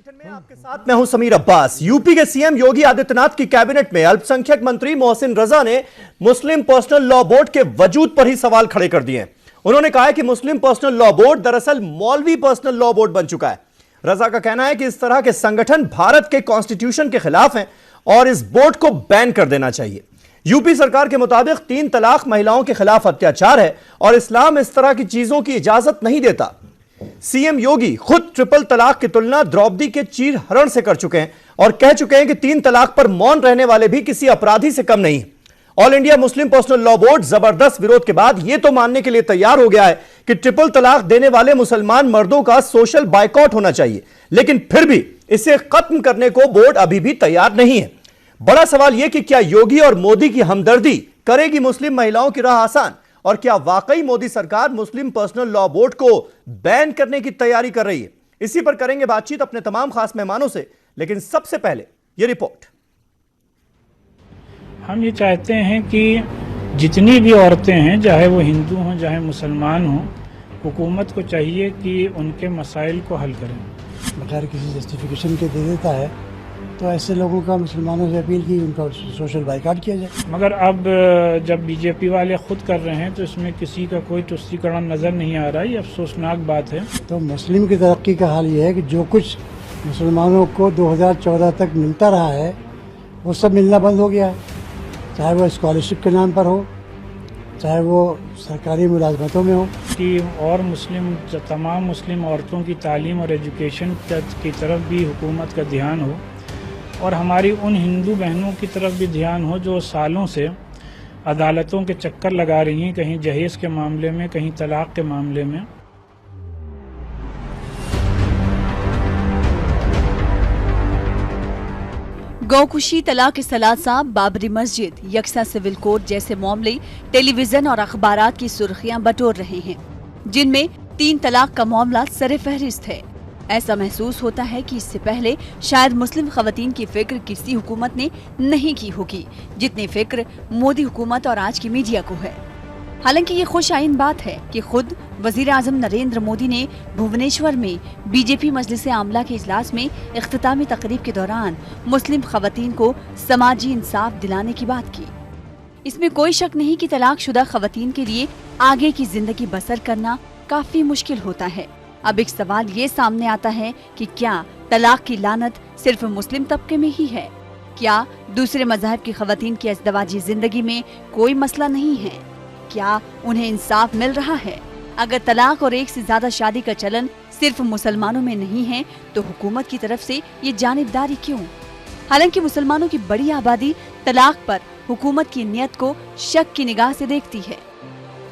Bulletin में आपके साथ मैं हूं समीर अब्बास। यूपी के सीएम योगी आदित्यनाथ की कैबिनेट में अल्पसंख्यक मंत्री मोहसिन रजा ने मुस्लिम पर्सनल लॉ बोर्ड के वजूद पर ही सवाल खड़े कर दिए हैं। उन्होंने कहा है कि मुस्लिम पर्सनल लॉ बोर्ड दरअसल मौलवी पर्सनल लॉ बोर्ड बन चुका है। रजा का कहना है कि इस तरह के संगठन भारत के कॉन्स्टिट्यूशन के खिलाफ हैं और इस बोर्ड को बैन कर देना चाहिए। यूपी सरकार के मुताबिक 3 तलाक महिलाओं के खिलाफ अत्याचार है और इस्लाम इस तरह की चीजों की इजाजत नहीं देता। सीएम योगी खुद ट्रिपल तलाक की तुलना द्रौपदी के चीर हरण से कर चुके हैं और कह चुके हैं कि 3 तलाक पर मौन रहने वाले भी किसी अपराधी से कम नहीं। All India Muslim personal law board जबरदस्त विरोध के बाद यह तो मानने के लिए तैयार हो गया है कि ट्रिपल तलाक देने वाले मुसलमान मर्दों का सोशल बायकॉट होना चाहिए, लेकिन फिर भी इसे खत्म करने को बोर्ड अभी भी तैयार नहीं है। बड़ा सवाल यह कि क्या योगी और मोदी की हमदर्दी करेगी मुस्लिम महिलाओं की राह आसान, और क्या वाकई मोदी सरकार मुस्लिम पर्सनल लॉ बोर्ड को बैन करने की तैयारी कर रही है? इसी पर करेंगे बातचीत अपने तमाम खास मेहमानों से, लेकिन सबसे पहले यह रिपोर्ट। हम ये चाहते हैं कि जितनी भी औरतें हैं, चाहे वो हिंदू हों चाहे मुसलमान हों, हुकूमत को चाहिए कि उनके मसाइल को हल करें। बगैर किसी जस्टिफिकेशन के दे देता है तो ऐसे लोगों का मुसलमानों से अपील की उनका सोशल बाइकाट किया जाए। मगर अब जब बीजेपी वाले खुद कर रहे हैं तो इसमें किसी का कोई तुष्टीकरण नज़र नहीं आ रहा है। ये अफसोसनाक बात है। तो मुस्लिम की तरक्की का हाल ये है कि जो कुछ मुसलमानों को 2014 तक मिलता रहा है वो सब मिलना बंद हो गया है, चाहे वो स्कॉलरशिप के नाम पर हो, चाहे वो सरकारी मुलाजमतों में हो। कि और तमाम मुस्लिम औरतों की तालीम और एजुकेशन की तरफ भी हुकूमत का ध्यान हो और हमारी उन हिंदू बहनों की तरफ भी ध्यान हो जो सालों से अदालतों के चक्कर लगा रही हैं, कहीं जहेज के मामले में, कहीं तलाक के मामले में। गौकुशी, तलाक सलासा, बाबरी मस्जिद, यकसा सिविल कोड जैसे मामले टेलीविजन और अखबारात की सुर्खियां बटोर रहे हैं, जिनमें 3 तलाक का मामला सरे फहरिस्त है। ऐसा महसूस होता है कि इससे पहले शायद मुस्लिम खवातीन की फिक्र किसी हुकूमत ने नहीं की होगी जितनी फिक्र मोदी हुकूमत और आज की मीडिया को है। हालांकि ये खुश आइन बात है कि खुद वजीर आजम नरेंद्र मोदी ने भुवनेश्वर में बीजेपी मजलिस आमला के इजलास में इख्तितामी तकरीब के दौरान मुस्लिम खवातीन को समाजी इंसाफ दिलाने की बात की। इसमें कोई शक नहीं कि तलाकशुदा खवातीन के लिए आगे की जिंदगी बसर करना काफी मुश्किल होता है। अब एक सवाल ये सामने आता है कि क्या तलाक की लानत सिर्फ मुस्लिम तबके में ही है? क्या दूसरे मजहब की खवातीन की अज़दवाजी जिंदगी में कोई मसला नहीं है? क्या उन्हें इंसाफ मिल रहा है? अगर तलाक और एक से ज्यादा शादी का चलन सिर्फ मुसलमानों में नहीं है तो हुकूमत की तरफ से ये जानिबदारी क्यों? हालांकि मुसलमानों की बड़ी आबादी तलाक पर हुकूमत की नीयत को शक की निगाह से देखती है।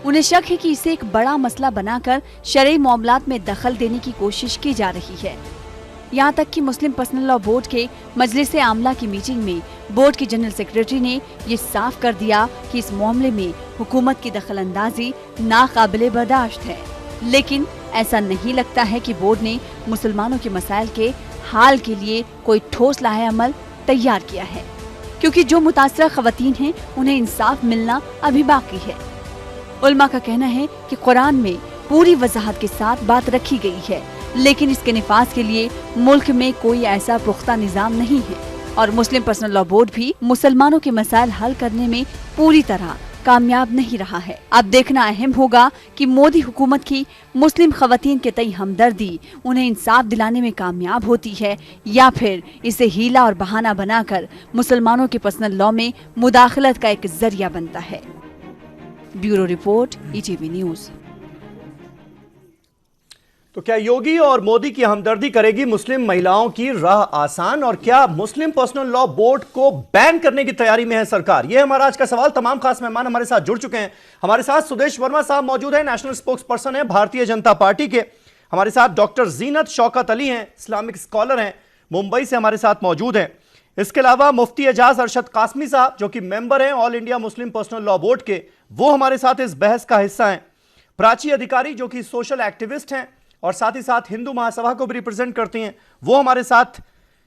उन्हें शक है कि इसे एक बड़ा मसला बनाकर शरई मामलात में दखल देने की कोशिश की जा रही है। यहाँ तक कि मुस्लिम पर्सनल लॉ बोर्ड के मजलिस आमला की मीटिंग में बोर्ड के जनरल सेक्रेटरी ने ये साफ कर दिया कि इस मामले में हुकूमत की दखल अंदाजी नाकाबिले बर्दाश्त है। लेकिन ऐसा नहीं लगता है कि बोर्ड ने मुसलमानों के मसाइल के हाल के लिए कोई ठोस लाहे अमल तैयार किया है, क्योंकि जो मुतासरा खवातीन हैं उन्हें इंसाफ मिलना अभी बाकी है। उलमा का कहना है कि कुरान में पूरी वजाहत के साथ बात रखी गई है, लेकिन इसके निफाज के लिए मुल्क में कोई ऐसा पुख्ता निजाम नहीं है और मुस्लिम पर्सनल लॉ बोर्ड भी मुसलमानों के मसाइल हल करने में पूरी तरह कामयाब नहीं रहा है। अब देखना अहम होगा कि मोदी हुकूमत की मुस्लिम खवातीन के तई हमदर्दी उन्हें इंसाफ दिलाने में कामयाब होती है या फिर इसे हीला और बहाना बनाकर मुसलमानों के पर्सनल लॉ में मुदाखलत का एक जरिया बनता है। Bureau report, ETV news. तो क्या योगी और मोदी की हमदर्दी करेगी मुस्लिम महिलाओं की राह आसान, और क्या मुस्लिम पर्सनल लॉ बोर्ड को बैन करने की तैयारी में है सरकार? यह हमारा आज का सवाल। तमाम खास मेहमान हमारे साथ जुड़ चुके हैं। हमारे साथ सुदेश वर्मा साहब मौजूद हैं, नेशनल स्पोक्स पर्सन है भारतीय जनता पार्टी के। हमारे साथ डॉक्टर जीनत शौकत अली हैं, इस्लामिक स्कॉलर हैं, मुंबई से हमारे साथ मौजूद हैं। इसके अलावा मुफ्ती एजाज अरशद कासमी साहब जो कि मेंबर हैं all India Muslim personal law board के, वो हमारे साथ इस बहस का हिस्सा हैं। प्राची अधिकारी जो कि सोशल एक्टिविस्ट हैं और साथ ही साथ हिंदू महासभा को भी रिप्रेजेंट करती हैं, वो हमारे साथ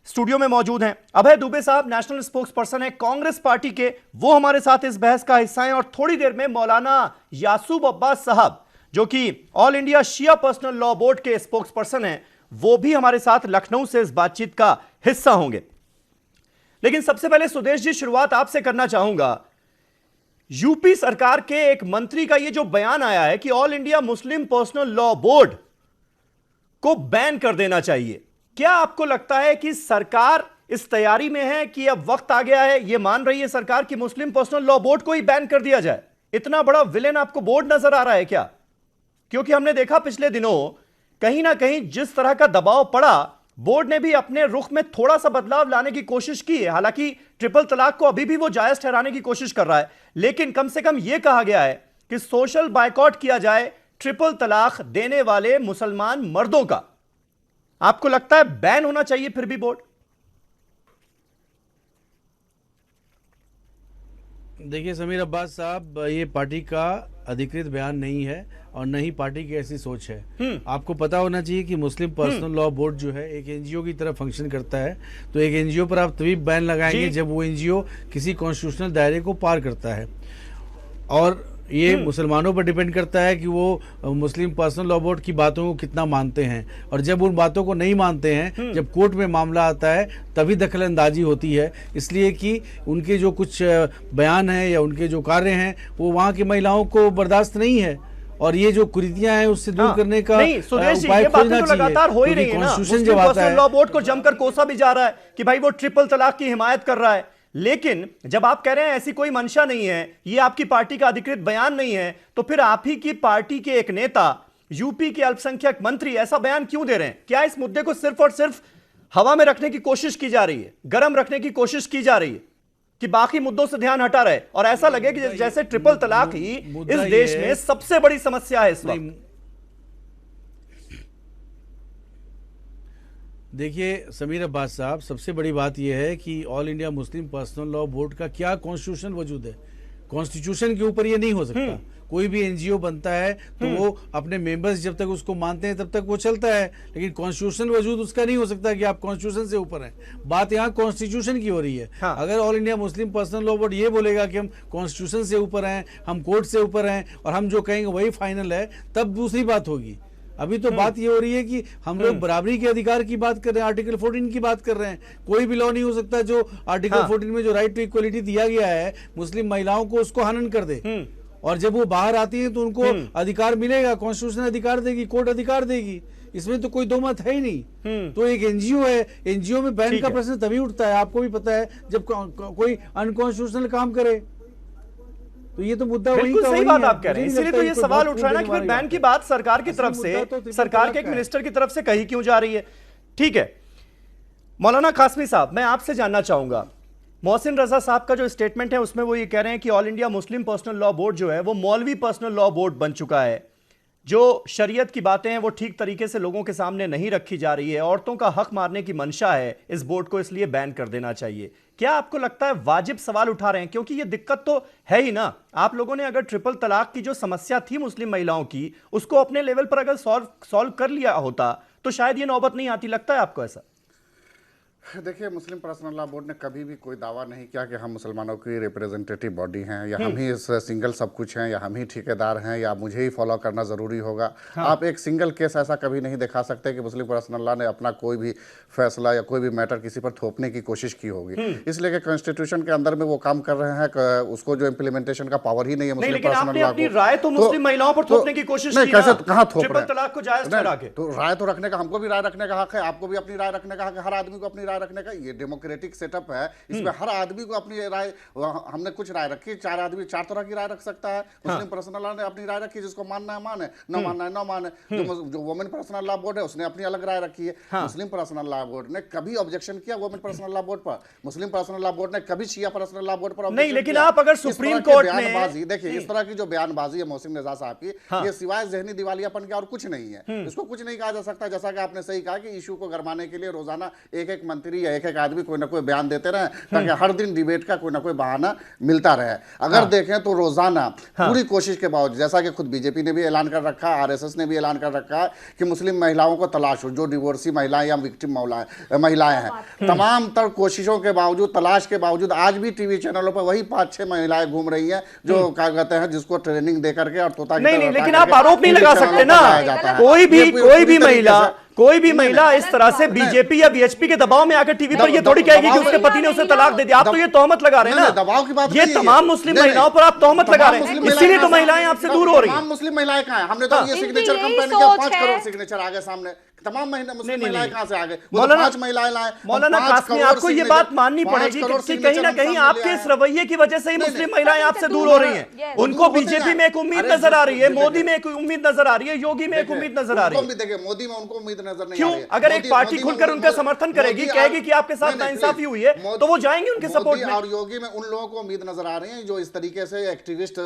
स्टूडियो में मौजूद हैं। अभय दुबे साहब नेशनल स्पोक्स पर्सन है कांग्रेस पार्टी के, वो हमारे साथ इस बहस का हिस्सा हैं। और थोड़ी देर में मौलाना यासूब अब्बास साहब जो कि ऑल इंडिया शिया पर्सनल लॉ बोर्ड के स्पोक्स पर्सन हैं, वो भी हमारे साथ लखनऊ से इस बातचीत का हिस्सा होंगे। लेकिन सबसे पहले सुदेश जी, शुरुआत आपसे करना चाहूंगा। यूपी सरकार के एक मंत्री का ये जो बयान आया है कि all India Muslim personal law board को बैन कर देना चाहिए, क्या आपको लगता है कि सरकार इस तैयारी में है कि अब वक्त आ गया है, ये मान रही है सरकार कि मुस्लिम पर्सनल लॉ बोर्ड को ही बैन कर दिया जाए? इतना बड़ा विलेन आपको बोर्ड नजर आ रहा है क्या? क्योंकि हमने देखा पिछले दिनों कहीं ना कहीं जिस तरह का दबाव पड़ा, बोर्ड ने भी अपने रुख में थोड़ा सा बदलाव लाने की कोशिश की है। हालांकि ट्रिपल तलाक को अभी भी वो जायज ठहराने की कोशिश कर रहा है, लेकिन कम से कम यह कहा गया है कि सोशल बायकॉट किया जाए ट्रिपल तलाक देने वाले मुसलमान मर्दों का। आपको लगता है बैन होना चाहिए फिर भी बोर्ड? देखिए समीर अब्बास साहब, ये पार्टी का अधिकृत बयान नहीं है और न ही पार्टी की ऐसी सोच है। आपको पता होना चाहिए कि मुस्लिम पर्सनल लॉ बोर्ड जो है एक एनजीओ की तरह फंक्शन करता है। तो एक एनजीओ पर आप तभी बैन लगाएंगे जब वो एनजीओ किसी कॉन्स्टिट्यूशनल दायरे को पार करता है, और ये मुसलमानों पर डिपेंड करता है कि वो मुस्लिम पर्सनल लॉ बोर्ड की बातों को कितना मानते हैं। और जब उन बातों को नहीं मानते हैं, जब कोर्ट में मामला आता है, तभी दखल अंदाजी होती है। इसलिए कि उनके जो कुछ बयान हैं या उनके जो कार्य हैं वो वहाँ की महिलाओं को बर्दाश्त नहीं है, और ये जो कुरीतियां हैं उससे दूर करने का उपाय खोजना चाहिए। लगातार हो ही रही है ना, मुस्लिम पर्सनल लॉ बोर्ड को जमकर कोसा भी जा रहा है कि भाई वो ट्रिपल तलाक की हिमायत कर रहा है। लेकिन जब आप कह रहे हैं ऐसी कोई मंशा नहीं है, ये आपकी पार्टी का अधिकृत बयान नहीं है, तो फिर आप ही की पार्टी के एक नेता, यूपी के अल्पसंख्यक मंत्री ऐसा बयान क्यों दे रहे हैं? क्या इस मुद्दे को सिर्फ और सिर्फ हवा में रखने की कोशिश की जा रही है, गर्म रखने की कोशिश की जा रही है, कि बाकी मुद्दों से ध्यान हटा रहे और ऐसा लगे कि जैसे ट्रिपल तलाक ही इस देश में सबसे बड़ी समस्या है इस वक्त? देखिए समीर अब्बास साहब, सबसे बड़ी बात यह है कि all India Muslim personal law board का क्या कॉन्स्टिट्यूशन वजूद है। कॉन्स्टिट्यूशन के ऊपर ये नहीं हो सकता। कोई भी एनजीओ बनता है तो वो अपने मेंबर्स जब तक उसको मानते हैं तब तक वो चलता है, लेकिन कॉन्स्टिट्यूशन वजूद उसका नहीं हो सकता कि आप कॉन्स्टिट्यूशन से ऊपर हैं। बात यहाँ कॉन्स्टिट्यूशन की हो रही है। हाँ। अगर all India Muslim personal law board ये बोलेगा कि हम कॉन्स्टिट्यूशन से ऊपर हैं, हम कोर्ट से ऊपर हैं और हम जो कहेंगे वही फाइनल है, तब दूसरी बात होगी। अभी तो बात ये हो रही है कि हम लोग बराबरी के अधिकार की बात कर रहे हैं, आर्टिकल 14 की बात कर रहे हैं। कोई भी लॉ नहीं हो सकता जो आर्टिकल 14 में जो राइट टू इक्वलिटी दिया गया है मुस्लिम महिलाओं को, उसको हनन कर दे। और जब वो बाहर आती है तो उनको अधिकार मिलेगा, कॉन्स्टिट्यूशन अधिकार देगी, कोर्ट अधिकार देगी, इसमें तो कोई दो मत है ही नहीं। तो एक एनजीओ है, एनजीओ में बैन का प्रश्न तभी उठता है, आपको भी पता है, जब कोई अनकॉन्स्टिट्यूशनल काम करे। तो ये तो मुद्दा वही का सही बात आप कह रहे हैं। इसीलिए तो ये सवाल उठ रहा है ना कि बैन की बात सरकार की तरफ से, सरकार के एक मिनिस्टर की तरफ से कही क्यों जा रही है? ठीक है, मौलाना कासमी साहब, मैं आपसे जानना चाहूंगा, मोहसिन रजा साहब का जो स्टेटमेंट है उसमें वो ये कह रहे हैं कि all India Muslim personal law board जो है वो मौलवी पर्सनल लॉ बोर्ड बन चुका है। जो शरीयत की बातें हैं वो ठीक तरीके से लोगों के सामने नहीं रखी जा रही है, औरतों का हक मारने की मंशा है इस बोर्ड को, इसलिए बैन कर देना चाहिए। क्या आपको लगता है वाजिब सवाल उठा रहे हैं? क्योंकि ये दिक्कत तो है ही ना। आप लोगों ने अगर ट्रिपल तलाक की जो समस्या थी मुस्लिम महिलाओं की, उसको अपने लेवल पर अगर सॉल्व कर लिया होता तो शायद ये नौबत नहीं आती। लगता है आपको ऐसा? देखिए, मुस्लिम पर्सनल लॉ बोर्ड ने कभी भी कोई दावा नहीं किया कि हम मुसलमानों की रिप्रेजेंटेटिव बॉडी हैं, या हम ही इस सिंगल सब कुछ हैं, या हम ही ठेकेदार हैं, या मुझे ही फॉलो करना ज़रूरी होगा। हाँ। आप एक सिंगल केस ऐसा कभी नहीं दिखा सकते कि मुस्लिम पर्सनल लॉ ने अपना कोई भी फैसला या कोई भी मैटर किसी पर थोपने की कोशिश की होगी। इसलिए कि कॉन्स्टिट्यूशन के अंदर में वो काम कर रहे हैं, उसको जो इम्प्लीमेंटेशन का पावर ही नहीं है मुस्लिम पर्सनल लॉ को। राय तो मुस्लिम महिलाओं पर थोपने की कोशिश की, कैसे, कहाँ थोप रहे हैं? तलाक को जायज ठहरा के। तो राय तो रखने का, हमको भी राय रखने का हक है, आपको भी अपनी राय रखने का हक है, हर आदमी को अपनी राय रखने का। ये डेमोक्रेटिक सेटअप है, इसमें हर आदमी को अपनी राय, हमने कुछ राय रखी, चार आदमी चार तरह की राय रख सकता है। मुस्लिम पर्सनल लॉ ने अपनी राय रखी, जिसको मानना है माने, न मानना है न माने। जो वुमेन पर्सनल लॉ बोर्ड है उसने अपनी अलग राय रखी है। मुस्लिम पर्सनल लॉ बोर्ड ने कभी ऑब्जेक्शन किया वुमेन पर्सनल लॉ बोर्ड पर? मुस्लिम पर्सनल लॉ बोर्ड ने कभी शिया पर्सनल लॉ बोर्ड पर नहीं? लेकिन आप अगर सुप्रीम कोर्ट में देखिए, इस तरह की जो बयानबाजी है मोहसिन रजा साहब की, ये सिवाय ज़हनी दिवालियापन के और कुछ नहीं है। इसको कुछ नहीं कहा जा सकता। जैसा कि आपने सही कहा कि इशू को गरमाने के लिए रोजाना एक एक मंत्री या एक एक आदमी कोई ना कोई बयान देते रहे, ताकि हर दिन डिबेट का कोई ना कोई बहाना मिलता रहे। अगर देखें तो रोजाना पूरी कोशिश के बावजूद, जैसा कि खुद बीजेपी ने भी ऐलान कर रखा है, आरएसएस ने भी ऐलान कर रखा है कि मुस्लिम महिलाओं को तलाश हो, जो डिवोर्सी महिलाएं या विक्टिम महिलाएं हैं, तमाम तर कोशिशों के बावजूद, तलाश के बावजूद आज भी टीवी चैनलों पर वही 5-6 महिलाएं घूम रही हैं जो क्या कहते हैं, जिसको ट्रेनिंग दे करके और तोता नहीं, लेकिन आप आरोप नहीं लगा सकते ना। कोई भी महिला कोई भी महिला इस तरह से बीजेपी या बीएचपी के दबाव में आकर टीवी पर ये थोड़ी कहेगी कि उसके पति ने उसे तलाक दे दिया। आप तो ये तोहमत लगा रहे हैं ना, दबाव की बात ये तमाम मुस्लिम महिलाओं पर आप तोहमत लगा रहे हैं, इसीलिए तो महिलाएं आपसे दूर हो रही हैं। मुस्लिम महिलाएं कहां हैं? हमने तो ये सिग्नेचर कैंपेन किया, 5 करोड़ सिग्नेचर आ गए सामने। तमाम मुस्लिम महिलाएं कहां से आ गए? मौलाना 5 महिलाएं लाए। मौलाना कासमी, आपको ये बात माननी पड़ेगी कि कहीं ना कहीं आपके इस रवैये की वजह से ही मुस्लिम महिलाएं आपसे दूर हो रही हैं। उनको बीजेपी में एक उम्मीद नजर आ रही है, मोदी में एक उम्मीद नजर आ रही है, योगी में एक उम्मीद नजर आ रही है। देखिए मोदी में उनको उम्मीद नजर नहीं आ क्यों? रही है। अगर एक पार्टी खुलकर उनका समर्थन करेगी, कहेगी कि आपके साथ नाइंसाफी हुई है, तो वो जाएंगे उनके सपोर्ट में। और योगी में उन लोगों को उम्मीद नजर आ रही है जो इस तरीके से एक्टिविस्ट,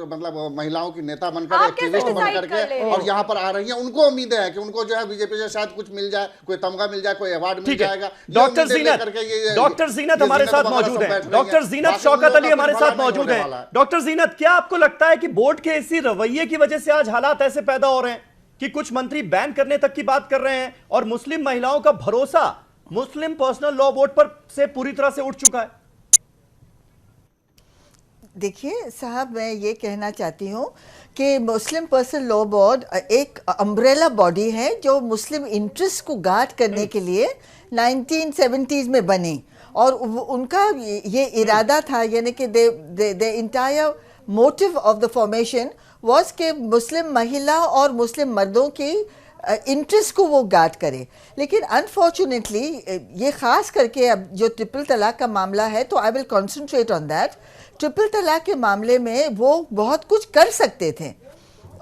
मतलब महिलाओं की नेता बनकर, एक्टिविस्ट बनकर के और यहाँ पर आ रही है। उनको उम्मीदें हैं कि उनको जो है बीजेपी से शायद कुछ मिल जाए, कोई तमगा मिल जाए, कोई अवार्ड मिल जाएगा। डॉक्टर जीनत हमारे साथ मौजूद है, डॉक्टर जीनत शौकत अली हमारे साथ मौजूद है। डॉक्टर जीनत, क्या आपको लगता है कि बोर्ड के इसी रवैये की वजह से आज हालात ऐसे पैदा हो रहे हैं कि कुछ मंत्री बैन करने तक की बात कर रहे हैं और मुस्लिम महिलाओं का भरोसा मुस्लिम पर्सनल लॉ बोर्ड पर से पूरी तरह से उठ चुका है? देखिए साहब, मैं ये कहना चाहती हूँ कि मुस्लिम पर्सनल लॉ बोर्ड एक अम्ब्रेला बॉडी है जो मुस्लिम इंटरेस्ट को गार्ड करने के लिए 1970s में बनी, और उनका ये इरादा था, यानी कि the entire motive of the formation was कि मुस्लिम महिला और मुस्लिम मर्दों की इंटरेस्ट को वो गार्ड करे। लेकिन अनफॉर्चुनेटली ये ख़ास करके अब जो ट्रिपल तलाक का मामला है, तो I will concentrate on that. Triple तलाक के मामले में वो बहुत कुछ कर सकते थे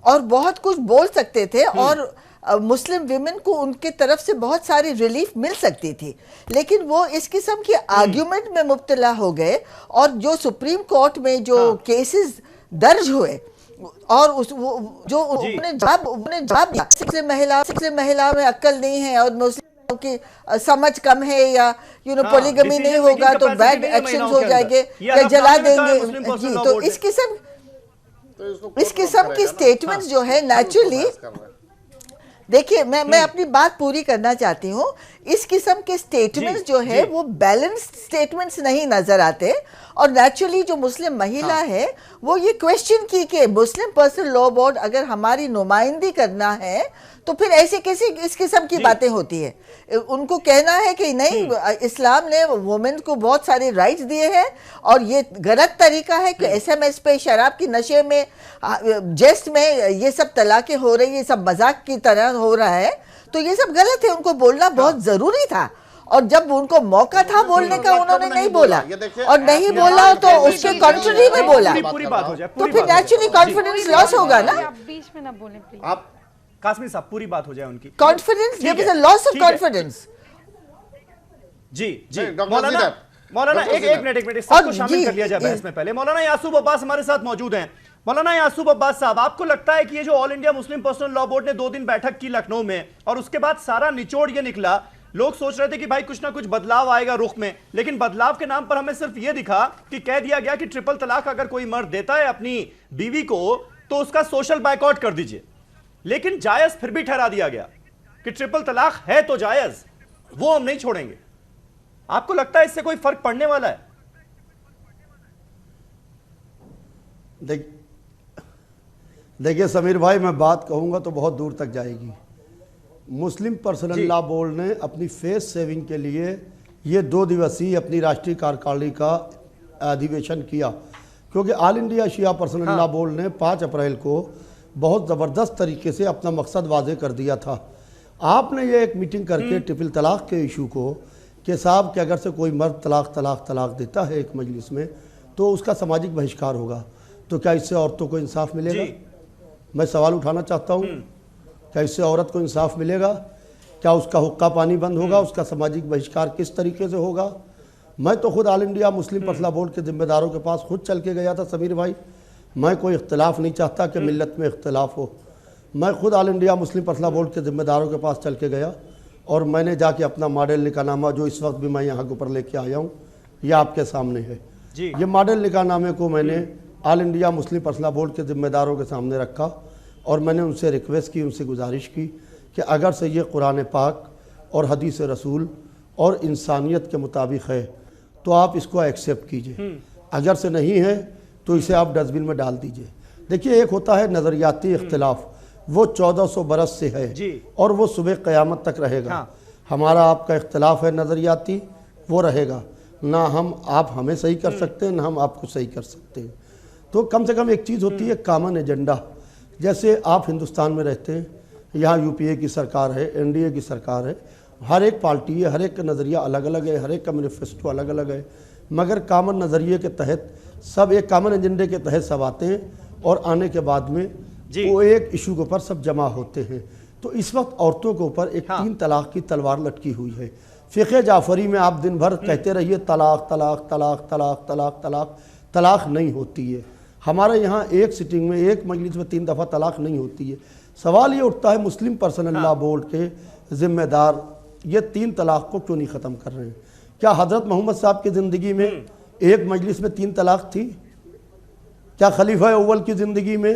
और बहुत कुछ बोल सकते थे, और मुस्लिम विमेन को उनके तरफ से बहुत सारी रिलीफ मिल सकती थी, लेकिन वो इस किस्म के आर्ग्यूमेंट में मुब्तला हो गए, और जो सुप्रीम कोर्ट में जो केसेस दर्ज हुए और जो उन्होंने जवाब दिया, सिर्फ महिला में अक्ल नहीं है और मुस्लिम की समझ कम है, या पोलीगमी नहीं होगा तो बैड एक्शंस हो जाएंगे या जला देंगे जी। तो इस किस्म की स्टेटमेंट्स जो है नेचुरली, देखिए मैं अपनी बात पूरी करना चाहती हूँ। इस किस्म के स्टेटमेंट्स जो है वो बैलेंस्ड स्टेटमेंट्स नहीं नजर आते, और नेचुरली जो मुस्लिम महिला है वो ये क्वेश्चन की कि मुस्लिम पर्सनल लॉ बोर्ड अगर हमारी नुमाइंदगी करना है तो फिर ऐसे कैसे इस किस्म की बातें होती है। उनको कहना है कि नहीं, इस्लाम ने वुमेन को बहुत सारे राइट्स दिए हैं, और ये गलत तरीका है कि SMS पे शराब की नशे में, जेस्ट में ये सब तलाक़ें हो रही है, ये सब मजाक की तरह हो रहा है, तो ये सब गलत है। उनको बोलना बहुत ज़रूरी था, और जब उनको मौका था बोलने का उन्होंने नहीं बोला, और नहीं बोला तो उसके कॉन्ट्ररी में बोला, तो फिर नेचुरली कॉन्फिडेंस लॉस होगा ना। बीच में ना बोलें प्लीज। आप कासमी साहब पूरी बात हो जाए उनकी। Confidence, there is a loss of confidence. जी मौलाना एक मिनट सबको शामिल कर लिया जाए बहस में। पहले मौलाना यासूब अब्बास हमारे साथ मौजूद हैं। मौलाना यासूब अब्बास साहब, आपको लगता है कि ये जो all India Muslim personal law board ने 2 दिन बैठक की लखनऊ में, और उसके बाद सारा निचोड़ ये निकला, लोग सोच रहे थे कि भाई कुछ ना कुछ बदलाव आएगा रुख में, लेकिन बदलाव के नाम पर हमें सिर्फ ये दिखा कि कह दिया गया कि ट्रिपल तलाक अगर कोई मर्द देता है अपनी बीवी को तो उसका सोशल बायकॉट कर दीजिए, लेकिन जायज फिर भी ठहरा दिया गया कि ट्रिपल तलाक है तो जायज, वो हम नहीं छोड़ेंगे। आपको लगता है इससे कोई फर्क पड़ने वाला है? देखिए समीर भाई, मैं बात कहूंगा तो बहुत दूर तक जाएगी। मुस्लिम पर्सनल लॉ बोर्ड ने अपनी फेस सेविंग के लिए ये 2 दिवसीय अपनी राष्ट्रीय कार्यकारिणी का अधिवेशन किया, क्योंकि ऑल इंडिया शिया पर्सनल लॉ बोर्ड ने 5 अप्रैल को बहुत ज़बरदस्त तरीके से अपना मकसद वाजे कर दिया था। आपने ये एक मीटिंग करके ट्रिपल तलाक के इशू को कि साहब कि अगर से कोई मर्द तलाक देता है एक मजलिस में तो उसका सामाजिक बहिष्कार होगा, तो क्या इससे औरतों को इंसाफ मिलेगा? मैं सवाल उठाना चाहता हूँ, क्या इससे औरत को इंसाफ मिलेगा? क्या उसका हुक्का पानी बंद होगा? उसका सामाजिक बहिष्कार किस तरीके से होगा? मैं तो खुद all India Muslim personal board के जिम्मेदारों के पास खुद चल के गया था समीर भाई। मैं कोई इख्तलाफ नहीं चाहता कि मिल्लत में इख्तलाफ हो। मैं खुद all India Muslim personal board के जिम्मेदारों के पास चल के गया, और मैंने जाके अपना मॉडल निकाहनामा, जो इस वक्त भी मैं यहाँ के ऊपर लेके आया हूँ, ये आपके सामने है। ये मॉडल निकाहनामे को मैंने all India Muslim personal board के जिम्मेदारों के सामने रखा, और मैंने उनसे रिक्वेस्ट की, उनसे गुजारिश की कि अगर से ये कुरान पाक और हदीस रसूल और इंसानियत के मुताबिक है तो आप इसको एक्सेप्ट कीजिए, अगर से नहीं है तो इसे आप डस्टबिन में डाल दीजिए। देखिए, एक होता है नज़रियाती इख्तिलाफ वो 1400 बरस से है जी। और वो सुबह क़यामत तक रहेगा। हाँ। हमारा आपका इख्तलाफ है नज़रियाती, वो रहेगा ना। आप हमें सही कर सकते हैं, ना हम आपको सही कर सकते हैं। तो कम से कम एक चीज़ होती है कॉमन एजेंडा। जैसे आप हिंदुस्तान में रहते हैं, यहाँ यूपीए की सरकार है, एनडीए की सरकार है, हर एक पार्टी है, हर एक का नज़रिया अलग अलग है, हर एक का मैनिफेस्टो अलग अलग है, मगर कॉमन नज़रिए के तहत सब, एक कॉमन एजेंडे के तहत सब आते हैं और आने के बाद में वो एक इशू के ऊपर सब जमा होते हैं। तो इस वक्त औरतों के ऊपर एक 3 तलाक की तलवार लटकी हुई है। फ़िक़े जाफ़री में आप दिन भर कहते रहिए तलाक तलाक तलाक तलाक तलाक तलाक, तलाक नहीं होती है। हमारे यहाँ एक सिटिंग में, एक मजलिस में 3 दफ़ा तलाक नहीं होती है। सवाल ये उठता है मुस्लिम पर्सनल लॉ बोर्ड के ज़िम्मेदार ये 3 तलाक को क्यों नहीं ख़त्म कर रहे हैं? क्या हज़रत मोहम्मद साहब की ज़िंदगी में एक मजलिस में 3 तलाक थी? क्या खलीफा अव्वल की ज़िंदगी में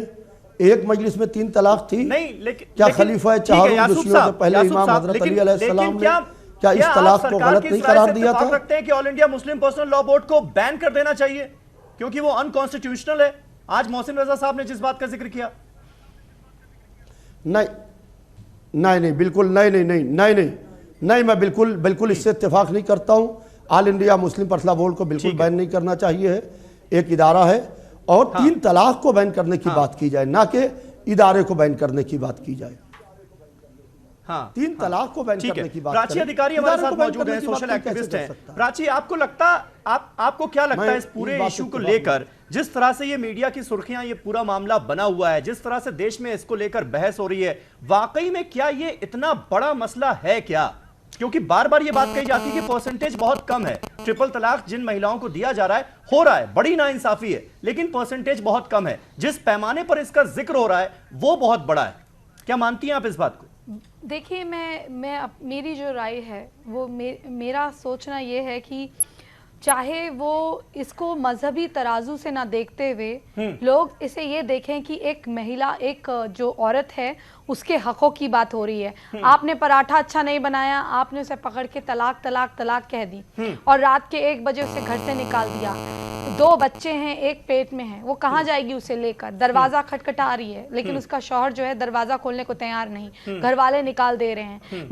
एक मजलिस में 3 तलाक थी? नहीं, लेकिन क्या खलीफा चारों दूसरियों के पहले इमाम हज़रत अली अलैहिस्सलाम ने क्या इस तलाक को गलत नहीं करार दिया था? रखते हैं कि all India Muslim personal law board को बैन कर देना चाहिए क्योंकि वो अनकॉन्स्टिट्यूशनल है। आज मोहसिन रजा साहब ने जिस बात का जिक्र किया, नहीं, बिल्कुल नहीं, मैं बिल्कुल इससे इत्तेफाक नहीं करता हूं। All India Muslim personal board को बिल्कुल बैन नहीं करना चाहिए है, एक इदारा है। और 3 तलाक को बैन करने की बात की जाए, ना कि इदारे को बैन करने की बात की जाए। 3 तलाक को बैन करने की बात। प्राची अधिकारी हमारे साथ मौजूद हैं, सोशल एक्टिविस्ट हैं। प्राची, आपको क्या लगता है इस पूरे इशू को लेकर, जिस तरह से ये मीडिया की सुर्खियां, ये पूरा मामला बना हुआ है, जिस तरह से देश में इसको लेकर बहस हो रही है, वाकई में क्या ये इतना बड़ा मसला है क्या? क्योंकि बार बार ये बात कही जाती है कि परसेंटेज बहुत कम है, ट्रिपल तलाक जिन महिलाओं को दिया जा रहा है, हो रहा है, बड़ी नाइंसाफी है, लेकिन परसेंटेज बहुत कम है। जिस पैमाने पर इसका जिक्र हो रहा है वो बहुत बड़ा है। क्या मानती हैं आप इस बात को? देखिए, मेरी जो राय है वो मेरा सोचना ये है कि चाहे वो इसको मजहबी तराजू से ना देखते हुए लोग इसे ये देखें कि एक महिला, एक जो औरत है, उसके हकों की बात हो रही है। आपने पराठा अच्छा नहीं बनाया, आपने उसे पकड़ के तलाक तलाक तलाक कह दी और रात के 1 बजे उसे घर से निकाल दिया। 2 बच्चे हैं, एक पेट में है, वो कहाँ जाएगी उसे लेकर? दरवाजा खटखटा रही है, लेकिन उसका शौहर जो है दरवाजा खोलने को तैयार नहीं, घर वाले निकाल दे रहे हैं।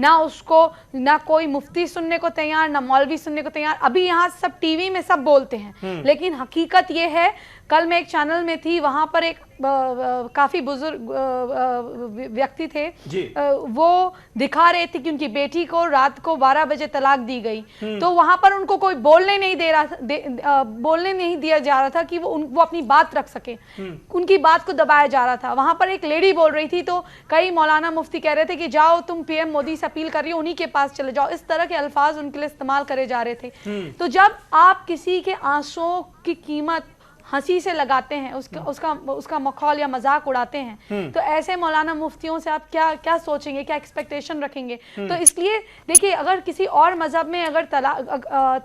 ना कोई मुफ्ती सुनने को तैयार, ना मौलवी सुनने को तैयार। अभी यहाँ सब टीवी में सब बोलते हैं, लेकिन हकीकत ये है, कल मैं एक चैनल में थी, वहां पर एक काफी बुजुर्ग व्यक्ति थे, वो दिखा रहे थे कि उनकी बेटी को रात को 12 बजे तलाक दी गई। तो वहां पर उनको कोई बोलने नहीं दिया जा रहा था कि वो अपनी बात रख सके, उनकी बात को दबाया जा रहा था। वहां पर एक लेडी बोल रही थी, तो कई मौलाना मुफ्ती कह रहे थे कि जाओ तुम पीएम मोदी से अपील कर रही हो, उन्हीं के पास चले जाओ। इस तरह के अल्फाज उनके लिए इस्तेमाल करे जा रहे थे। तो जब आप किसी के आंसुओं की कीमत हंसी से लगाते हैं, उसका मखौल या मजाक उड़ाते हैं, तो ऐसे मौलाना मुफ्तियों से आप क्या सोचेंगे, क्या एक्सपेक्टेशन रखेंगे? तो इसलिए देखिए, अगर किसी और मजहब में अगर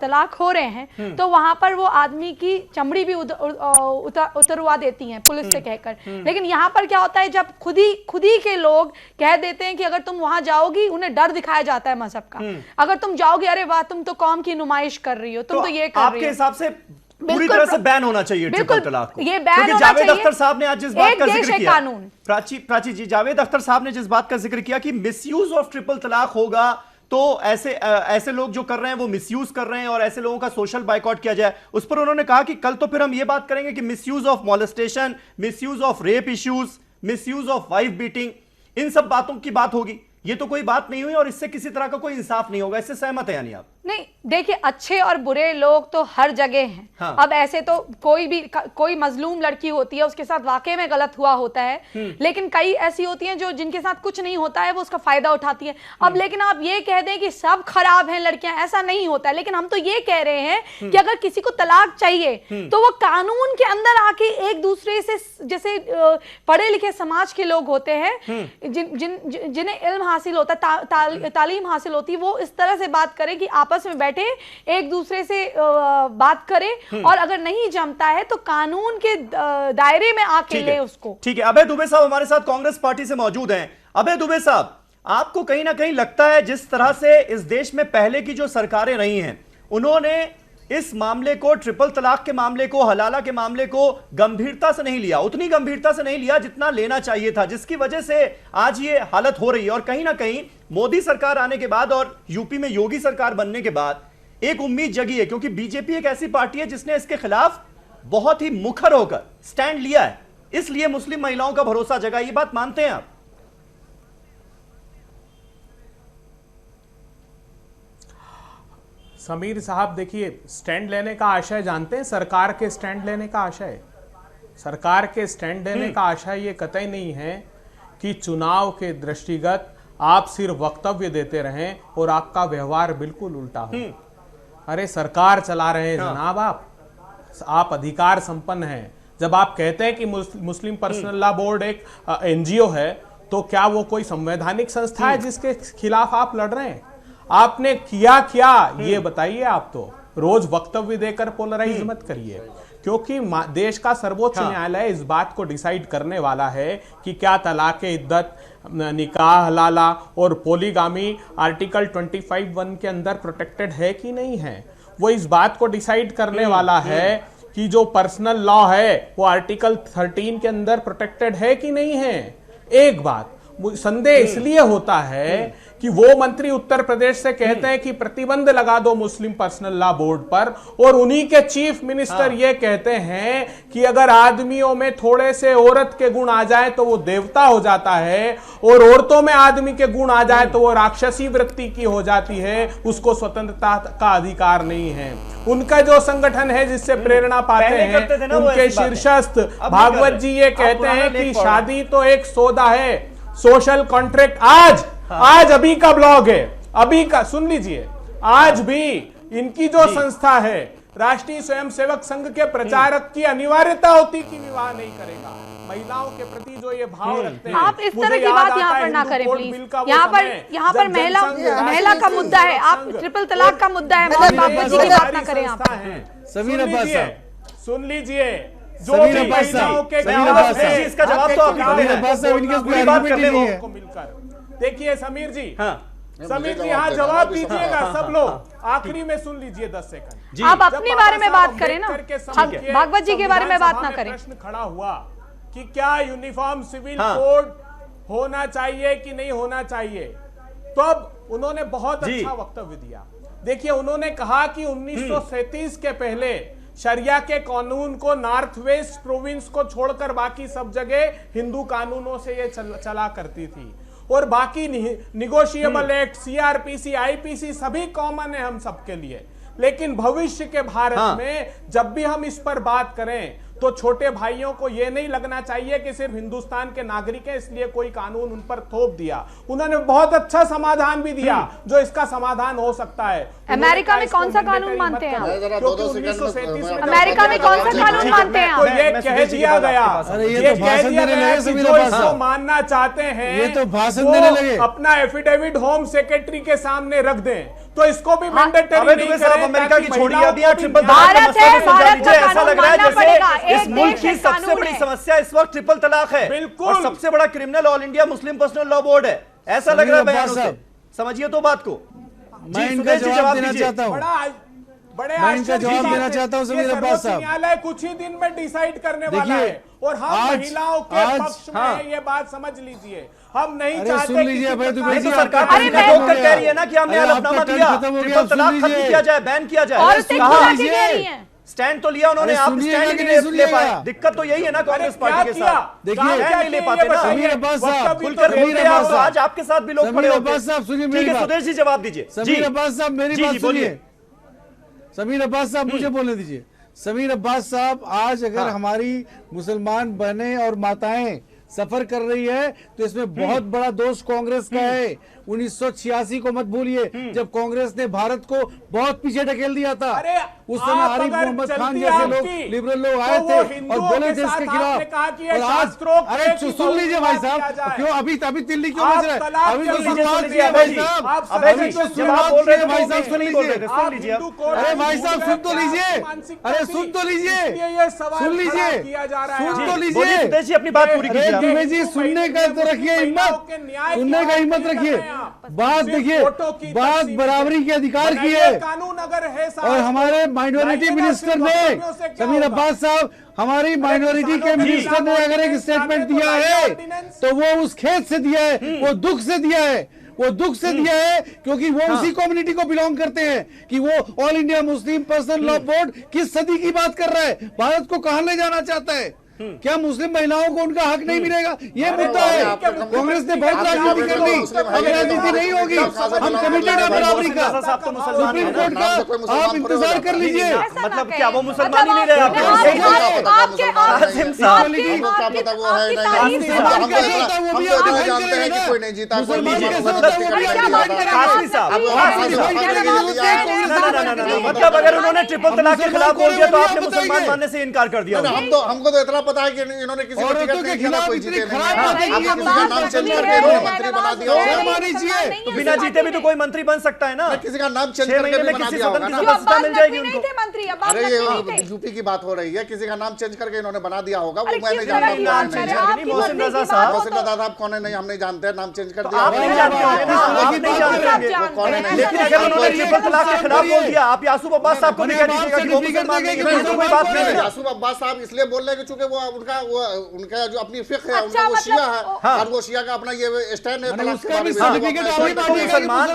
तलाक हो रहे हैं तो वहां पर वो आदमी की चमड़ी भी उतरवा देती हैं पुलिस से कहकर। लेकिन यहाँ पर क्या होता है, जब खुद ही के लोग कह देते हैं कि अगर तुम वहां जाओगी, उन्हें डर दिखाया जाता है मजहब का। अगर तुम जाओगे, अरे वाह तुम तो कौम की नुमाइश कर रही हो, तुम तो ये कर रही हो। आपके हिसाब से पूरी तरह से बैन होना चाहिए ट्रिपल तलाक को। ये बैन होना जावेद चाहिए। अख्तर साहब ने आज जिस बात का जिक्र किया, कानून। प्राची जी, जावेद अख्तर साहब ने जिस बात का जिक्र किया कि मिसयूज ऑफ ट्रिपल तलाक होगा, तो ऐसे लोग जो कर रहे हैं वो मिसयूज कर रहे हैं और ऐसे लोगों का सोशल बाइकआउट किया जाए। उस पर उन्होंने कहा कि कल तो फिर हम ये बात करेंगे कि misuse of molestation, misuse of rape issues, misuse of wife beating, इन सब बातों की बात होगी। ये तो कोई बात नहीं हुई और इससे किसी तरह का कोई इंसाफ नहीं होगा। इससे सहमत है यानी आप? नहीं, देखिए, अच्छे और बुरे लोग तो हर जगह हैं। हाँ। अब ऐसे तो कोई मजलूम लड़की होती है, उसके साथ वाकई में गलत हुआ होता है, लेकिन कई ऐसी होती हैं जो जिनके साथ कुछ नहीं होता है, वो उसका फायदा उठाती है। अब लेकिन आप ये कह दें कि सब खराब हैं लड़कियां, ऐसा नहीं होता है। लेकिन हम तो ये कह रहे हैं कि अगर किसी को तलाक चाहिए तो वो कानून के अंदर आके एक दूसरे से, जैसे पढ़े लिखे समाज के लोग होते हैं, जिन्हें इल्म हासिल होता है, तालीम हासिल होती है, वो इस तरह से बात करें कि आपस में बैठे एक दूसरे से बात करें, और अगर नहीं जमता है तो कानून के दायरे में आके ले उसको। ठीक है, अभय दुबे साहब हमारे साथ कांग्रेस पार्टी से मौजूद हैं। अभय दुबे साहब, आपको कहीं ना कहीं लगता है जिस तरह से इस देश में पहले की जो सरकारें रही हैं, उन्होंने इस मामले को, ट्रिपल तलाक के मामले को, हलाला के मामले को गंभीरता से नहीं लिया, उतनी गंभीरता से नहीं लिया जितना लेना चाहिए था, जिसकी वजह से आज ये हालत हो रही है। और कहीं ना कहीं मोदी सरकार आने के बाद और यूपी में योगी सरकार बनने के बाद एक उम्मीद जगी है, क्योंकि बीजेपी एक ऐसी पार्टी है जिसने इसके खिलाफ बहुत ही मुखर होकर स्टैंड लिया है, इसलिए मुस्लिम महिलाओं का भरोसा जगा। ये बात मानते हैं आप? समीर साहब देखिए, स्टैंड लेने का आशय जानते हैं, सरकार के स्टैंड लेने का आशय, सरकार के स्टैंड लेने का आशय ये कतई नहीं है कि चुनाव के दृष्टिगत आप सिर्फ वक्तव्य देते रहें और आपका व्यवहार बिल्कुल उल्टा हो। अरे सरकार चला रहे हैं जनाब, आप अधिकार संपन्न हैं। जब आप कहते हैं कि मुस्लिम पर्सनल लॉ बोर्ड एक एनजीओ है, तो क्या वो कोई संवैधानिक संस्था है जिसके खिलाफ आप लड़ रहे हैं? आपने किया क्या ये बताइए। आप तो रोज वक्तव्य देकर पोलराइज मत करिए, क्योंकि देश का सर्वोच्च न्यायालय इस बात को डिसाइड करने वाला है कि क्या तलाक़े इद्दत, निकाह, हलाला और पोलीगामी आर्टिकल 25(1) के अंदर प्रोटेक्टेड है कि नहीं है। वो इस बात को डिसाइड करने वाला है कि जो पर्सनल लॉ है वो आर्टिकल 13 के अंदर प्रोटेक्टेड है कि नहीं है। एक बात संदेह इसलिए होता है कि वो मंत्री उत्तर प्रदेश से कहते हैं कि प्रतिबंध लगा दो मुस्लिम पर्सनल लॉ बोर्ड पर, और उन्हीं के चीफ मिनिस्टर ये कहते हैं कि अगर आदमियों में थोड़े से औरत के गुण आ जाए तो वो देवता हो जाता है, और औरतों में आदमी के गुण आ जाए तो वो राक्षसी वृत्ति की हो जाती है, उसको स्वतंत्रता का अधिकार नहीं है। उनका जो संगठन है जिससे प्रेरणा पाते हैं, उनके शीर्षस्थ भागवत जी ये कहते हैं कि शादी तो एक सौदा है, सोशल कॉन्ट्रैक्ट। आज अभी का ब्लॉग है, अभी का सुन लीजिए। आज भी इनकी जो संस्था है, राष्ट्रीय स्वयंसेवक संघ के प्रचारक की अनिवार्यता होती कि विवाह नहीं करेगा। महिलाओं के प्रति जो ये भाव रखते हैं, आप इस तरह की बात यहाँ पर ना करें प्लीज। यहाँ पर महिला का मुद्दा है, आप ट्रिपल तलाक का मुद्दा है, बाबू जी की बात ना करें आप। समीर अब्बास साहब सुन लीजिए, जो भी महिलाओं के इसका जवाब तो आप मिलकर देखिए। समीर जी, समीर जी यहाँ जवाब दीजिएगा सब लोग, आखिरी में सुन लीजिए 10 सेकंड। आप अपने बारे में बात करें ना, भागवत जी के बारे में बात ना करें। प्रश्न खड़ा हुआ कि क्या यूनिफॉर्म सिविल कोड होना चाहिए कि नहीं होना चाहिए, तो अब उन्होंने बहुत अच्छा वक्तव्य दिया। देखिए, उन्होंने कहा कि 1937 के पहले शरिया के कानून को नॉर्थ वेस्ट प्रोविंस को छोड़कर बाकी सब जगह हिंदू कानूनों से ये चला करती थी, और बाकी निगोशिएबल एक्ट, सीआरपीसी, आईपीसी सभी कॉमन है हम सबके लिए। लेकिन भविष्य के भारत में जब भी हम इस पर बात करें तो छोटे भाइयों को यह नहीं लगना चाहिए कि सिर्फ हिंदुस्तान के नागरिक हैं इसलिए कोई कानून उन पर थोप दिया। उन्होंने बहुत अच्छा समाधान भी दिया जो इसका समाधान हो सकता है। अमेरिका में कौन सा कानून मानते हैं आप? 1937 में अमेरिका में कौन सा कानून मानते हैं आप? तो ये कह दिया गया, ये कह दिया गया कि जो इसको मानना चाहते हैं ये तो भाषण देने लगे, अपना एफिडेविट होम सेक्रेटरी के सामने रख दें, तो इसको भी मैंडेटरी नहीं करें। अमेरिका की छोड़िए, अभी आप ट्रिपल भारत है, भारत का ऐसा लग रहा है कानून मानना जैसे इस मुल्क की सबसे बड़ी समस्या इस वक्त ट्रिपल तलाक है। बिल्कुल। और सबसे बड़ा criminal all India Muslim personal law board है, ऐसा लग रहा है बयानों से। समझिए तो बात को। मैं इनका जवाब देना चाहता हूं, बड़े मैं इनका जवाब देना चाहता हूं समीर अब्बास साहब। न्यायालय कुछ ही दिन में डिसाइड करने वाला है, और हम महिलाओं के पक्ष में ये बात समझ लीजिए। हम नहीं चाहते सुन लीजिए, तो सरकार कह रही है ना कि हमने हलफनामा दिया, ट्रिपल तलाक खत्म किया जाए, बैन किया जाए। स्टैंड तो लिया उन्होंने, आप स्टैंड नहीं ले पाए। दिक्कत तो यही है ना कांग्रेस पार्टी के साथ, देखिए नहीं ले पाते ना। समीर अब्बास साहब खुलकर बोलते हैं, तो आज आपके साथ भी लोग खड़े होते हैं। सुनिए ठीक है, सुदेश जी जवाब दीजिए। समीर अब्बास साहब मेरी बात सुनिए। समीर अब्बास साहब मुझे बोलने दीजिए। समीर अब्बास साहब, आज अगर हमारी मुसलमान बहनें और माताएं सफर कर रही है तो इसमें बहुत बड़ा दोष कांग्रेस का है। 1986 को मत भूलिए, जब कांग्रेस ने भारत को बहुत पीछे ढकेल दिया था। उस समय आरिफ मोहम्मद खान जैसे लोग, लिबरल लोग आए थे और बोले थे इसके खिलाफ। और आज अरे सुन लीजिए भाई साहब, क्यों अभी दिल्ली क्यों बज रहा है? अभी तो शुरुआत की है भाई साहब, अभी तो शुरुआत की है भाई साहब, सुन लीजिए। अरे भाई साहब सुन तो लीजिए, अरे सुन तो लीजिए, सुन लीजिए, सुन तो लीजिए। अपनी बात पूरी कीजिए। आप। दुबे जी सुनने का तो रखिए हिम्मत, सुनने का हिम्मत रखिए। बात देखिए, बात बराबरी के अधिकार की है। कानून अगर है और हमारे माइनॉरिटी मिनिस्टर ने, समीर अब्बास साहब, हमारी माइनॉरिटी के मिनिस्टर ने अगर एक स्टेटमेंट दिया है तो वो उस खेत से दिया है, वो दुख से दिया है, वो दुख से दिया है क्योंकि वो उसी कम्युनिटी को बिलोंग करते हैं कि वो all India Muslim personal law board किस सदी की बात कर रहा है, भारत को कहां ले जाना चाहता है। क्या मुस्लिम महिलाओं को उनका हक नहीं मिलेगा, ये मुद्दा है। कांग्रेस ने बहुत राजनीति कर ली, अब राजनीति नहीं होगी, हम कमिटेड है बराबरी का। सुप्रीम कोर्ट का आप इंतजार कर लीजिए। मतलब क्या वो मुसलमान ही नहीं रहे? मतलब अगर उन्होंने ट्रिपल तलाक के खिलाफ बोल दिया तो आपने मुसलमान मानने से इनकार कर दिया? हमको तो इतना पता है कि इन्होंने किसी को टिकट नहीं दिया, कोई जीते नहीं। आप किसी का नाम चेंज करके इन्होंने मंत्री बना दिया। तो बिना जीते भी तो कोई मंत्री बन सकता है ना? किसी का नाम चेंज करके भी बना दिया होगा ना। सदस्यता मिल जाएगी उनको। अरे ये यूपी की बात हो रही है, किसी का नाम चेंज करके इन्होंने बना दिया होगा, वो मैं नहीं जानता। मोहसिन रजा साहब, मोहसिन रजा साहब कौन है नहीं हम नहीं जानते, नाम चेंज कर दिया। आप नहीं जानते होंगे ना, आप नहीं जानते होंगे। लेकिन अगर उन्होंने ट्रिपल तलाक के खिलाफ बोल दिया, आप यासूब अब्बास साहब को दिखा दीजिएगा कि वो मुसलमान नहीं है, तो कोई बात नहीं है। यासूब अब्बास साहब इसलिए बोल रहे हैं कि चूंकि उनका जो अपनी फिक्र है, उनका वो शिया है और वो शिया का अपना ये स्टैंड है।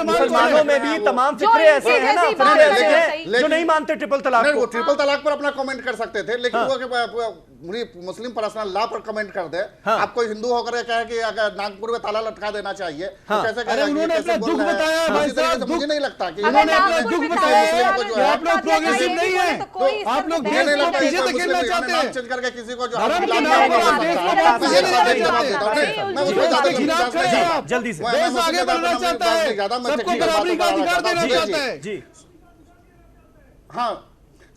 मुसलमानों में भी तमाम फिक्रे ऐसे हैं ना, फिक्रे ऐसे हैं जो नहीं मानते ट्रिपल तलाक को। वो ट्रिपल तलाक पर अपना कमेंट कर सकते थे, लेकिन वो मुस्लिम पर्सनल लॉ पर कमेंट कर दे। आप कोई हिंदू होकर कहे कि अगर नागपुर में ताला लटका देना चाहिए तो कैसे कहेगा? उन्होंने अपना दुख बताया भाई साहब, मुझे नहीं लगता कि उन्होंने अपना दुख बताया। आप लोग प्रोग्रेसिव नहीं है, आप लोग देश को पीछे धकेलना चाहते हैं। चेंज करके किसी को जो जल्दी से देश आगे बढ़ना चाहता है, सबको बराबरी का अधिकार देना चाहता है। जी हाँ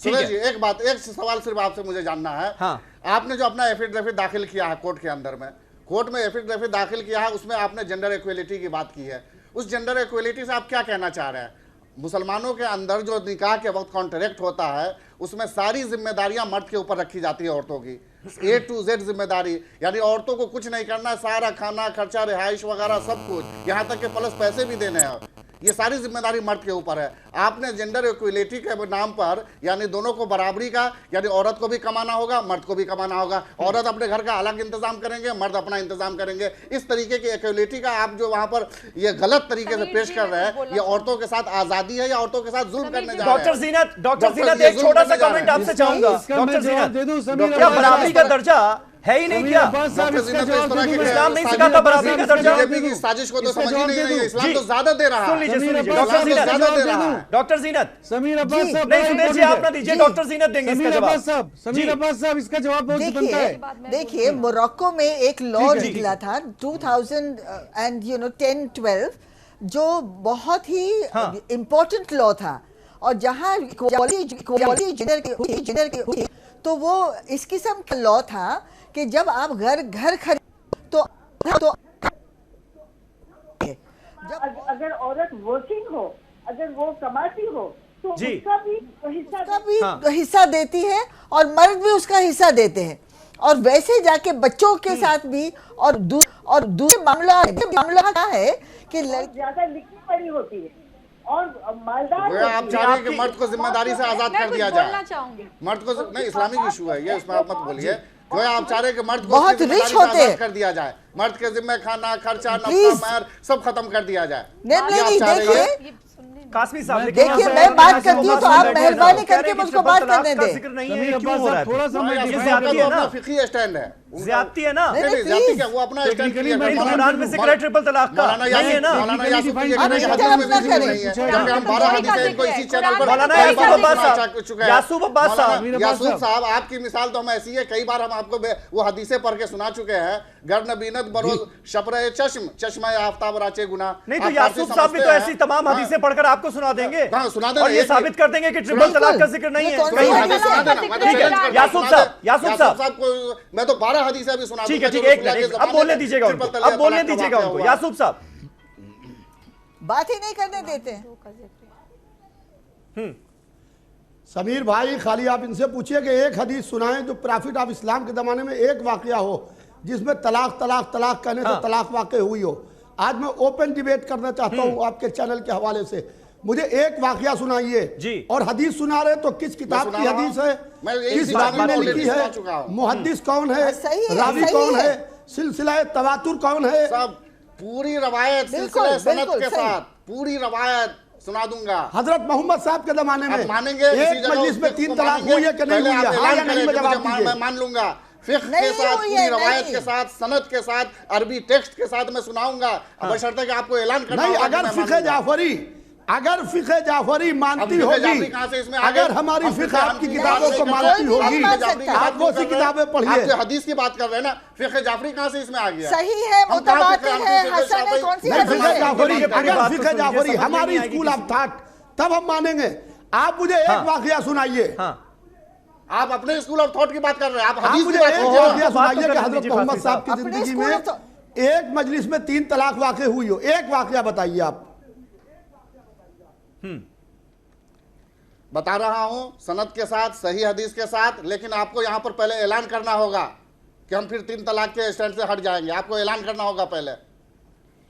सुरेश जी, एक बात, एक सवाल सिर्फ आपसे मुझे जानना है। हाँ। आपने जो अपना एफिडेविट दाखिल किया है कोर्ट के अंदर में, कोर्ट में एफिडेविट दाखिल किया है, उसमें आपने जेंडर इक्वलिटी की बात की है। उस जेंडर इक्वलिटी से आप क्या कहना चाह रहे हैं? मुसलमानों के अंदर जो निकाह के वक्त कॉन्ट्रैक्ट होता है उसमें सारी जिम्मेदारियां मर्द के ऊपर रखी जाती है, औरतों की A to Z जिम्मेदारी, यानी औरतों को कुछ नहीं करना, सारा खाना खर्चा रिहाइश वगैरह सब कुछ, यहाँ तक के प्लस पैसे भी देने हैं, ये सारी जिम्मेदारी मर्द के ऊपर है। आपने जेंडर इक्वलिटी के नाम पर यानी दोनों को बराबरी का, यानी औरत को भी कमाना होगा मर्द को भी कमाना होगा, औरत अपने घर का अलग इंतजाम करेंगे, मर्द अपना इंतजाम करेंगे। इस तरीके की इक्वलिटी का आप जो वहां पर ये गलत तरीके से पेश कर रहे हैं, ये औरतों के साथ आजादी है या औरतों के साथ जुल्म करने जा रहे हैं? डॉक्टर जीनत एक छोटा सा कमेंट आपसे चाहूंगा। डॉक्टर जीनत, क्या बराबरी का दर्जा है ही नहीं? क्या इस्लाम नहीं सिखाता बराबरी का दर्जा? की साजिश को तो समझ ही नहीं है, इस्लाम तो ज्यादा दे रहा है। डॉक्टर जीनत, समीर अब्बास साहब, नहीं सुमेश जी आप ना दीजिए, डॉक्टर जीनत देंगे इसका जवाब। समीर अब्बास साहब इसका जवाब बहुत बनता है। देखिए मोरक्को में एक लॉ निकला था 2010-12 जो बहुत ही इम्पोर्टेंट लॉ था, और जहाँ जेंडर तो वो इस किस्म का लॉ था कि जब आप घर खरीद तो अगर औरत वर्किंग हो, अगर वो कमाती हो तो उसका भी हिस्सा देती है और मर्द भी उसका हिस्सा देते हैं, और वैसे जाके बच्चों के साथ भी। और दूसरे मामला क्या है कि ज्यादा लिखी पड़ी होती है और मालदार। आप चाह रहे हैं कि मर्द को जिम्मेदारी से आजाद कर दिया जाए? मर्द को नहीं, इस्लामिक इशू है ये, इसमें आप मत बोलिए। आप चाह रहे हैं कि मर्द को बहुत रिच होते हैं कर दिया जाए, मर्द के जिम्मे खाना खर्चा नफा महर सब खत्म कर दिया जाए। नहीं देखिए कासमी साहब, देखिए मैं बात करती हूँ तो आप मेहरबानी करके मुझको बात करने दें। जिक्र नहीं है, क्यों हो रहा है? थोड़ा सा अपना फिक्री स्टैंड है, ज्यादती है ना? ज्यादती क्या, वो अपना स्टैंड नहीं तो कुरान में जिक्र है ट्रिपल तलाक का, नहीं है ना? मौलाना यासूब की हदीस नहीं है, जबकि हम 12 हदीसें इनको इसी चैनल पर मौलाना यासूब यासूब साहब आपकी मिसाल तो हम ऐसी है, कई बार हम आपको वो हदीसें पढ़ के सुना चुके हैं। गर्न बीनत बरोज शपरे चश्मा आफ्ताब राचे गुना। नहीं तो यासूब साहब भी तो ऐसी तमाम हदीसें पढ़कर आपको सुना देंगे सुना और ये साबित कर देंगे कि ट्रिपल तलाक का जिक्र नहीं है। यासूब साहब को मैं तो 12 हदीसें अभी सुना। ठीक है अब बोलने दीजिएगा उनको, अब बोलने दीजिएगा उनको। यासूब साहब बात ही नहीं करने देते। समीर भाई खाली आप इनसे पूछिए कि एक हदीस सुनाएं जो प्रॉफिट ऑफ इस्लाम के ज़माने में एक वाकया हो जिसमें तलाक तलाक तलाक कहने से तलाक वाकई हुई हो। आज मैं ओपन डिबेट करना चाहता हूं आपके चैनल के हवाले से। मुझे एक वाकया सुनाइए और हदीस सुना रहे तो किस किताब की हदीस है, किस रावी ने लिखी है, मुहद्दिस कौन है, रावी कौन है, सिलसिला तवातुर कौन है, सब पूरी रवायत सिलसिला सनद के साथ पूरी रवायत सुना दूंगा। हजरत मोहम्मद साहब के जमाने में मानेंगे एक मजलिस में 3 तलाक हुई है कि नहीं हुई है? हाँ या नहीं में जवाब दीजिए। मैं मान लूंगा फिक्र के साथ पूरी रवायत के साथ सनद के साथ अरबी टेक्स्ट के साथ मैं सुनाऊंगा, बशर्ते कि आपको ऐलान करना नहीं। अगर फिक़े जाफरी मानती होगी, अगर हमारी फिक़े आपकी किताबों को मानती होगी, आप वो सी किताबें पढ़िए। आप हदीस की बात कर रहे हैं ना, फिक़े जाफरी कहाँ से इसमें आ गया? सही है, मुतबातिल है, हसन है, कौन सी फिक़े जाफरी, अगर फिक़े जाफरी हमारी स्कूल ऑफ थॉट तब हम मानेंगे। आप मुझे एक वाकया सुनाइए। आप अपने स्कूल ऑफ थॉट की बात कर रहे हैं, आप मुझे एक वाकया सुनाइए कि हजरत मोहम्मद साहब की जिंदगी में एक मजलिस में 3 तलाक वाक़ई हुई हो। एक वाकया बताइए आप। बता रहा हूं सनद के साथ सही हदीस के साथ, लेकिन आपको यहां पर पहले ऐलान करना होगा कि हम फिर 3 तलाक के स्टैंड से हट जाएंगे। आपको ऐलान करना होगा पहले।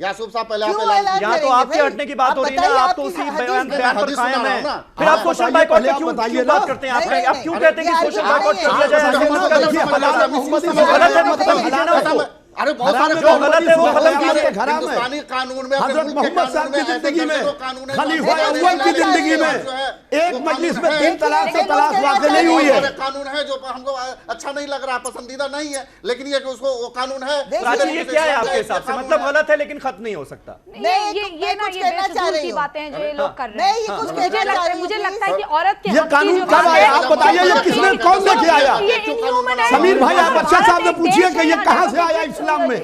यासूब साहब पहले आप ऐलान। यहाँ तो आपके हटने की बात हो रही है ना, आप तो उसी बयान पर कायम हैं। फिर आप सोशल बाइकॉट पे क्यों बात करते हैं? आप क्यों कहते हैं कि सोशल बाइकॉट कर दिया जाए? अरे बहुत सारे जो गलत है वो खत्म कीजिए। हिंदुस्तानी कानून में हजरत मोहम्मद साहब की जिंदगी में, खलीफा अव्वल की जिंदगी में एक मजलिस में 3 तलाक से तलाक वाक़ई नहीं हुई है। कानून है जो हमको अच्छा नहीं लग रहा, पसंदीदा नहीं है, लेकिन ये कि उसको वो कानून है। ये क्या है आपके हिसाब से? मतलब गलत है लेकिन खत्म नहीं हो सकता। ये कुछ कहना चाह रही बातें हैं जो ये लोग कर रहे हैं। मुझे लगता है कि औरत के ये कानून कब आया आप बताइए? ये किसने कौन लेके आया? समीर भाई आप अच्छा साहब से पूछिए कि ये कहां से आया इस्लाम में?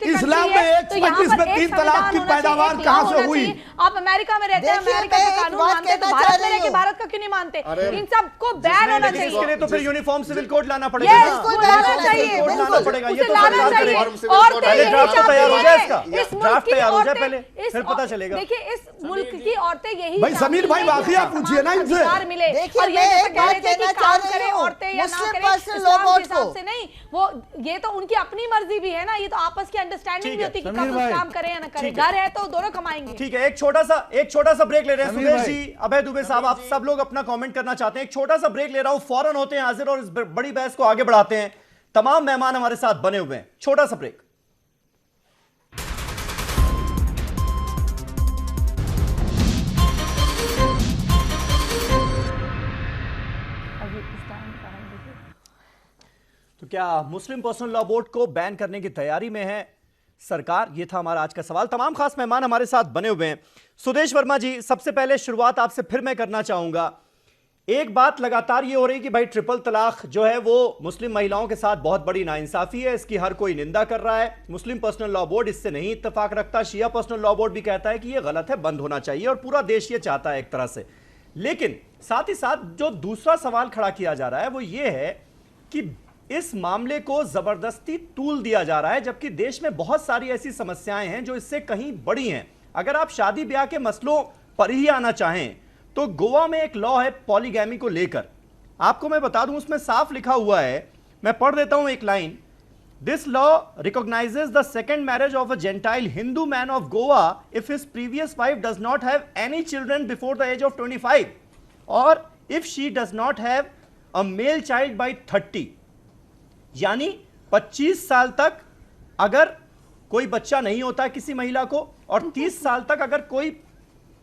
इस्लाम में एक मजलिस में 3 तलाक की पैदावार कहां से हुई? आप अमेरिका में रहते हैं, अमेरिका के कानून मानते हैं, तो भारत में रहकर भारत का क्यों नहीं मानते? इन सबको बैन होना चाहिए। इसके लिए तो फिर यूनिफॉर्म सिविल कोड लाना पड़ेगा। लाना चाहिए, लाना पड़ेगा। ये तो लाना सरकार चाहिए। करेगी। और पहले ड्राफ्ट तो तैयार हो जाए इसका, ड्राफ्ट तैयार हो जाए पहले, फिर पता चलेगा। देखिए इस मुल्क की औरतें यही भाई समीर भाई वाकया पूछिए ना इनसे। मिले और ये कह रहे थे कि काम करें औरतें या ना करें इस्लाम के हिसाब से नहीं, वो ये तो उनकी अपनी मर्जी भी है ना। ये तो आपस की अंडरस्टैंडिंग भी होती है कि काम करें या ना करें। घर है तो दोनों कमाएंगे। ठीक है, एक छोटा सा ब्रेक ले रहे हैं। सुदेश जी, अभय दुबे साहब, आप सब लोग अपना कमेंट करना चाहते हैं। एक छोटा सा ब्रेक ले रहा हूं, फौरन होते हैं हाजिर और इस बड़ी बहस को आगे बढ़ाते हैं। तमाम मेहमान हमारे साथ बने हुए हैं। छोटा सा ब्रेक। तो क्या मुस्लिम पर्सनल लॉ बोर्ड को बैन करने की तैयारी में है सरकार? यह था हमारा आज का सवाल। तमाम खास मेहमान हमारे साथ बने हुए हैं। सुदेश वर्मा जी, सबसे पहले शुरुआत आपसे फिर मैं करना चाहूंगा। एक बात लगातार ये हो रही कि भाई ट्रिपल तलाक जो है वो मुस्लिम महिलाओं के साथ बहुत बड़ी नाइंसाफी है, इसकी हर कोई निंदा कर रहा है। मुस्लिम पर्सनल लॉ बोर्ड इससे नहीं इत्तेफाक रखता। शिया पर्सनल लॉ बोर्ड भी कहता है कि यह गलत है, बंद होना चाहिए, और पूरा देश ये चाहता है एक तरह से। लेकिन साथ ही साथ जो दूसरा सवाल खड़ा किया जा रहा है वो ये है कि इस मामले को जबरदस्ती तूल दिया जा रहा है, जबकि देश में बहुत सारी ऐसी समस्याएं हैं जो इससे कहीं बड़ी हैं। अगर आप शादी ब्याह के मसलों पर ही आना चाहें तो गोवा में एक लॉ है पॉलीगैमी को लेकर। आपको मैं बता दूं, उसमें साफ लिखा हुआ है, मैं पढ़ देता हूं एक line. This law recognises the second marriage of a gentile Hindu man of Goa if his previous wife does not have any children before the age of 25 और if she does not have a male child by 30। यानी 25 साल तक अगर कोई बच्चा नहीं होता किसी महिला को, और 30 साल तक अगर कोई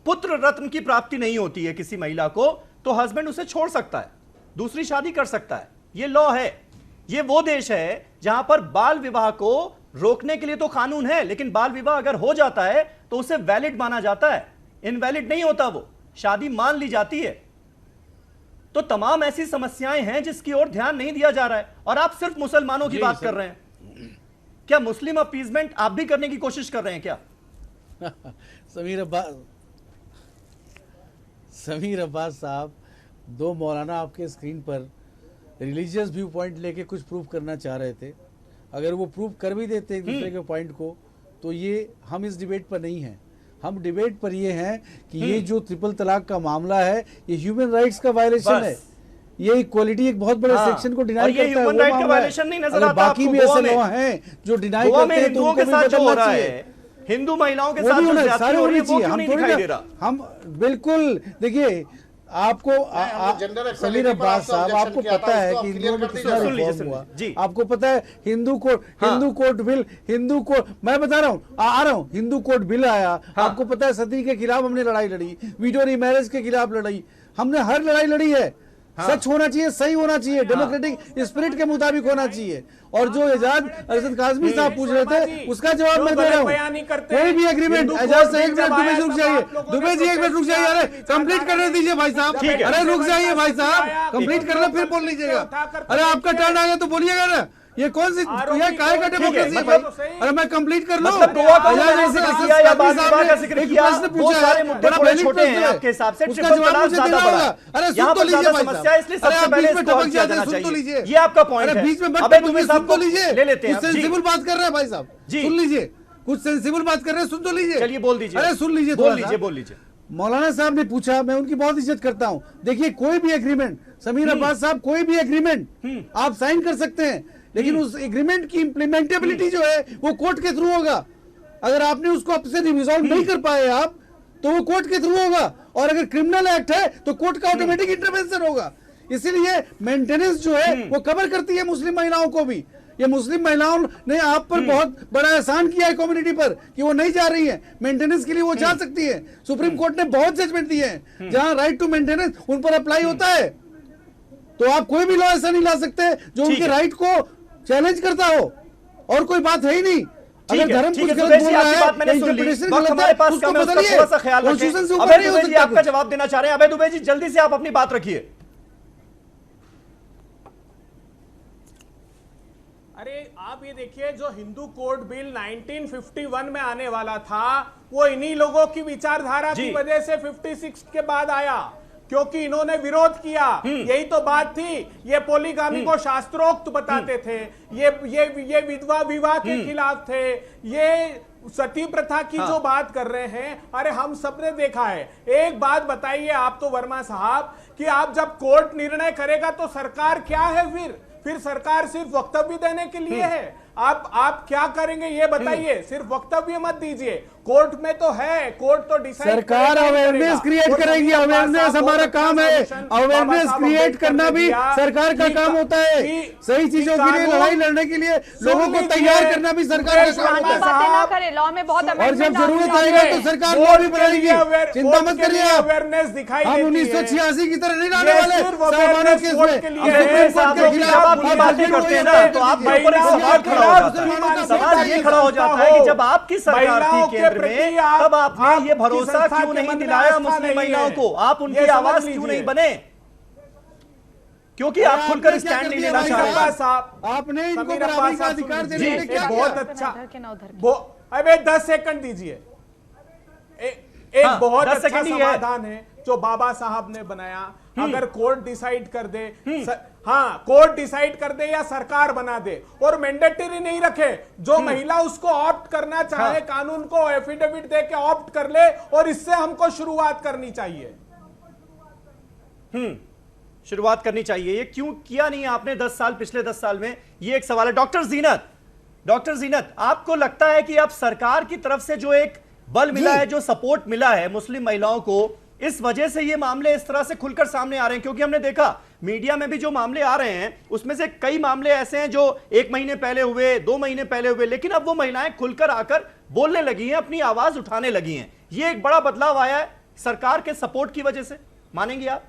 पुत्र रत्न की प्राप्ति नहीं होती है किसी महिला को, तो हस्बैंड उसे छोड़ सकता है, दूसरी शादी कर सकता है। यह लॉ है। यह वो देश है जहां पर बाल विवाह को रोकने के लिए तो कानून है, लेकिन बाल विवाह अगर हो जाता है तो उसे वैलिड माना जाता है, इनवैलिड नहीं होता, वो शादी मान ली जाती है। तो तमाम ऐसी समस्याएं हैं जिसकी ओर ध्यान नहीं दिया जा रहा है, और आप सिर्फ मुसलमानों की बात कर रहे हैं। क्या मुस्लिम अपीजमेंट आप भी करने की कोशिश कर रहे हैं क्या? समीर अब्बास साहब, 2 मौलाना आपके स्क्रीन पर रिलीजियस व्यू पॉइंट लेके कुछ प्रूव करना चाह रहे थे। अगर वो प्रूव कर भी देते एक दूसरे के पॉइंट को, तो ये हम इस डिबेट पर नहीं हैं। हम डिबेट पर ये हैं कि ये जो ट्रिपल तलाक का मामला है ये ह्यूमन राइट्स का वायलेशन है। ये इक्वालिटी एक बहुत बड़े सेक्शन को डिनाई करता है, ह्यूमन राइट का वायलेशन नहीं नजर आता। बाकी भी ऐसे लॉ हैं जो डिनाई करते हैं, तो उनको भी बदलना चाहिए। हिंदू महिलाओं के साथ जो ज्यादती हो रही है वो क्यों नहीं दिखाई दे रहा? हम बिल्कुल देखिए, आपको समीर अब्बास साहब, आपको पता है कि हिंदुओं में कितना रिफॉर्म हुआ, आपको पता है हिंदू कोड बिल, मैं बता रहा हूँ, आ रहा हूँ, हिंदू कोड बिल आया, आपको पता है सती के खिलाफ हमने लड़ाई लड़ी, विडो रीमैरेज के खिलाफ लड़ाई, हमने हर लड़ाई लड़ी है। सच होना चाहिए, सही होना चाहिए, डेमोक्रेटिक स्पिरिट के मुताबिक होना चाहिए। और जो एजाज अरशद काज़मी साहब पूछ रहे थे उसका जवाब मैं दे रहा हूँ। कोई भी एग्रीमेंट, एजाज से एक मिनट, दुबे जी रुक जाइए, दुबे जी एक मिनट रुक जाइए, अरे कंप्लीट करने दीजिए भाई साहब, अरे रुक जाइए भाई साहब, कंप्लीट करना फिर बोल लीजिएगा। अरे आपका टर्न आएगा तो बोलिएगा ना, ये कौन सी ये काहे का डेमोक्रेसी है भाई? अरे मैं कंप्लीट कर लूं। गोवा का जिक्र या बाल-विवाह का जिक्र किया, वो सारे मुद्दे बड़े छोटे हैं आपके हिसाब से, ट्रिपल तलाक ज्यादा बड़ा है। अरे सुन तो लीजिए भाई समस्या, इसलिए सबसे पहले इसको हल किया जाना चाहिए। ये आपका पॉइंट है। बीच में अबे दुबे साहब को लीजिए, ले लेते हैं, सेंसिबल बात कर रहे हैं भाई साहब, सुन लीजिए, कुछ सेंसिबल बात कर रहे हैं, सुन तो लीजिए। चलिए बोल दीजिए। अरे सुन लीजिए, बोल लीजिए। मौलाना साहब ने पूछा, मैं उनकी बहुत इज्जत करता हूं। देखिए, कोई भी एग्रीमेंट, समीर अब्बास साहब, कोई भी एग्रीमेंट आप साइन कर सकते हैं, लेकिन उस एग्रीमेंट की इंप्लीमेंटेबिलिटी जो है वो कोर्ट के थ्रू होगा। अगर आपने उसको अब से रिजॉल्व नहीं कर पाए आप, तो वो कोर्ट के थ्रू होगा। और अगर क्रिमिनल एक्ट है तो कोर्ट का ऑटोमेटिक इंटरवेंशन होगा। इसीलिए मेंटेनेंस जो है वो कवर करती है मुस्लिम महिलाओं को भी। ये मुस्लिम महिलाओं ने आप पर बहुत बड़ा एहसान किया है कम्युनिटी पर, कि वो नहीं जा रही है मेंटेनेंस के लिए, वो जा सकती है। सुप्रीम कोर्ट ने बहुत जजमेंट दिए हैं जहां राइट टू मेंटेनेंस उन पर अप्लाई होता है। तो आप कोई भी लॉ ऐसा नहीं ला सकते जो उनके राइट को चैलेंज करता हो, और कोई बात है ही नहीं। अगर धर्म कुछ गलत बोल रहा है, इंटरप्रिटेशन गलत है, उसको बदलिए, कॉन्स्टिट्यूशन से ऊपर नहीं हो सकता। आपका जवाब देना चाह रहे हैं अभय दुबे जी, जल्दी से आप अपनी बात रखिए। अरे आप ये देखिए, जो हिंदू कोड बिल 1951 में आने वाला था, वो इन्हीं लोगों की विचारधारा की वजह से 56 के बाद आया, क्योंकि इन्होंने विरोध किया। यही तो बात थी। ये पोलीगामी को शास्त्रोक्त बताते थे, ये विधवा विवाह के खिलाफ थे, ये सती प्रथा की जो बात कर रहे हैं। अरे हम सबने देखा है। एक बात बताइए आप तो वर्मा साहब, कि आप जब कोर्ट निर्णय करेगा तो सरकार क्या है? फिर सरकार सिर्फ वक्तव्य देने के लिए है। आप क्या करेंगे ये बताइए, सिर्फ वक्तव्य मत दीजिए। कोर्ट में तो है, कोर्ट तो डिसाइड, सरकार अवेयरनेस क्रिएट करेगी। अवेयरनेस हमारा काम है, अवेयरनेस क्रिएट करना भी सरकार का काम होता है। सही चीजों के लिए लड़ाई लड़ने के लिए लोगों को तैयार करना भी सरकार का काम होता है। लॉ में बहुत और जब जरूरत आएगा तो सरकार लॉ भी बनाएगी, चिंता मत करिए आप। अवेयरनेस दिखाई हम 1986 की तरह नहीं लाने वाले सामान्य केस में। सवाल ये खड़ा हो जाता है कि जब आपकी सरकार थी केंद्र में, तब आपने ये भरोसा क्यों नहीं दिलाया मुस्लिम महिलाओं को? आप उनकी आवाज क्यों नहीं बने? क्योंकि आप खुलकर स्टैंड नहीं लेना चाह रहे। आपने इनको बराबरी का अधिकार देने के लिए क्या बहुत अच्छा। अबे 10 सेकंड दीजिए। एक बहुत अच्छा समाधान है जो बाबा साहब ने बनाया। अगर कोर्ट डिसाइड कर दे, कोर्ट डिसाइड कर दे या सरकार बना दे, और मैंडेटरी नहीं रखे, जो महिला उसको ऑप्ट करना चाहे, कानून को एफिडेविट दे के ऑप्ट कर ले, और इससे हमको शुरुआत करनी चाहिए। शुरुआत करनी चाहिए। ये क्यों किया नहीं आपने 10 साल, पिछले 10 साल में? ये एक सवाल है। डॉक्टर जीनत, आपको लगता है कि अब सरकार की तरफ से जो एक बल मिला है, जो सपोर्ट मिला है मुस्लिम महिलाओं को, इस वजह से ये मामले इस तरह से खुलकर सामने आ रहे हैं? क्योंकि हमने देखा मीडिया में भी जो मामले आ रहे हैं, उसमें से कई मामले ऐसे हैं जो 1 महीने पहले हुए, 2 महीने पहले हुए, लेकिन अब वो महिलाएं खुलकर आकर बोलने लगी हैं, अपनी आवाज उठाने लगी हैं। ये एक बड़ा बदलाव आया है सरकार के सपोर्ट की वजह से, मानेंगे आप?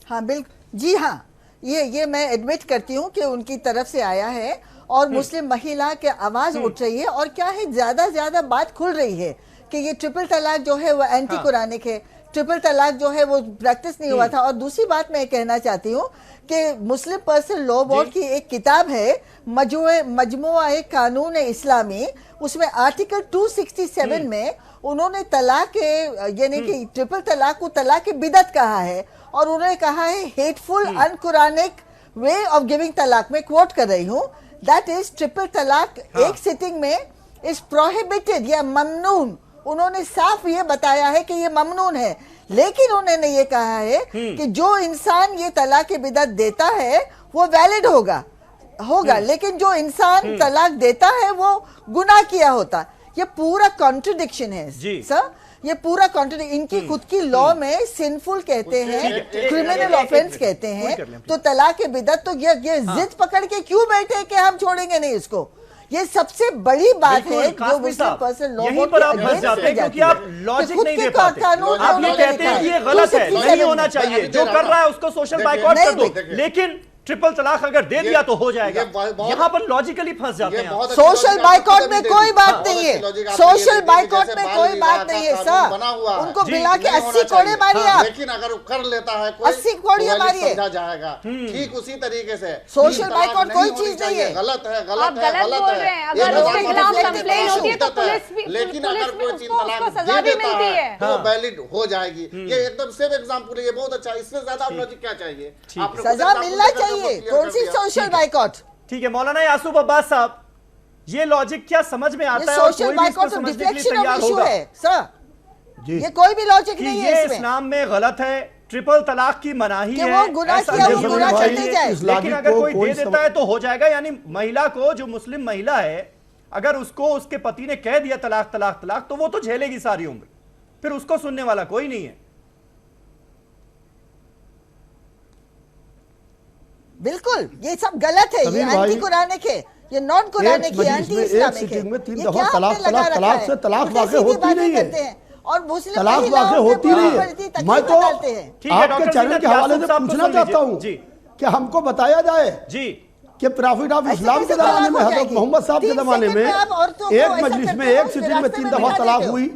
हाँ बिल्कुल जी, हाँ, ये मैं एडमिट करती हूँ कि उनकी तरफ से आया है, और मुस्लिम महिला के आवाज उठ रही है। और क्या है, ज्यादा बात खुल रही है कि ये ट्रिपल तलाक जो है वो एंटी कुरानिक है, ट्रिपल तलाक जो है वो प्रैक्टिस नहीं हुआ था। और दूसरी बात मैं कहना चाहती हूँ कि मुस्लिम पर्सनल लॉ बोर्ड की एक किताब है, मजमुआ कानून इस्लामी, उसमें आर्टिकल 267 में उन्होंने तलाक यानी कि ट्रिपल तलाक को तलाक बिदअत कहा है, और उन्होंने कहा है हेटफुल अनकुरानिक वे ऑफ गिविंग तलाक। मैं क्वोट कर रही हूँ, दैट इज ट्रिपल तलाक एक सिटिंग में इज प्रोहिबिटेड या ममनून। उन्होंने साफ ये बताया है कि ये ममनून है। लेकिन उन्होंने ये कहा है कि जो इंसान ये तलाक बिदअत देता है वो वैलिड होगा लेकिन जो इंसान तलाक देता है वो गुनाह किया होता। ये पूरा कॉन्ट्रडिक्शन है सर, ये पूरा कॉन्ट्रडिक्शन। इनकी खुद की लॉ में सिंफुल कहते हैं, क्रिमिनल ऑफेंस कहते हैं, तो तलाक बिदअत तो ये जिद पकड़ के क्यों बैठे कि हम छोड़ेंगे नहीं इसको। ये सबसे बड़ी बात है जो मुस्लिम पर्सन लॉ यहीं पर आप फंस जाते हैं क्योंकि आप लॉजिक नहीं दे पाते। आप ये कहते हैं कि ये गलत है, नहीं होना चाहिए, जो कर रहा है उसको सोशल बाइकआउट कर दो, लेकिन ट्रिपल तलाक अगर दे दिया तो हो जाएगा। यहाँ पर लॉजिकली फंस जाते हैं। सोशल बाइकआउट में कोई बात नहीं है, सोशल बाइकआउट में कोई बात नहीं है सर। उनको मिला के 80 कोड़े मारिए आप, लेकिन अगर कर लेता है कोई 80 कोड़े मारिए, समझा जाएगा ठीक उसी तरीके से। सोशल बाइकआउट कोई चीज नहीं है, गलत है, गलत है, गलत है। अगर उसके खिलाफ कंप्लेन होती है तो पुलिस लेकिन अगर कोई तीन तलाक दे देता है तो वैलिड हो जाएगी। ये एकदम सेम एग्जांपल है, ये बहुत अच्छा। इससे ज्यादा लॉजिक क्या चाहिए? सजा मिलना चाहिए। कौन सी सोशल बाइकआउट? ठीक है मौलाना यासूब अब्बास साहब, ये लॉजिक क्या समझ में आता है? Social boycott deflection of issue है सर, ये कोई भी लॉजिक नहीं है इसमें। इस्लाम में गलत है, ट्रिपल तलाक की मनाही है, वो गुनाह किया वो गुनाह चलते जाए। लेकिन अगर कोई दे देता है तो हो जाएगा। यानी महिला को, जो मुस्लिम महिला है, अगर उसको उसके पति ने कह दिया तलाक तलाक तलाक, तो वो तो झेलेगी सारी उम्र, फिर उसको सुनने वाला कोई नहीं है। बिल्कुल ये सब गलत है, ये एंटी कुरानिक है, ये नॉन कुरानिक है, एंटी इस्लामिक है। में 3 दफा तलाक से तलाक वाक़ई होती नहीं है, और मुस्लिम तलाक वाक़ई होती नहीं है। मैं तो आपके चैनल के हवाले से पूछना चाहता हूँ कि हमको बताया जाए जी कि प्रॉफिट ऑफ इस्लाम के जमाने में, हजरत मोहम्मद साहब के जमाने में एक मजलिस में एक सिटिंग में 3 दफा तलाक हुई।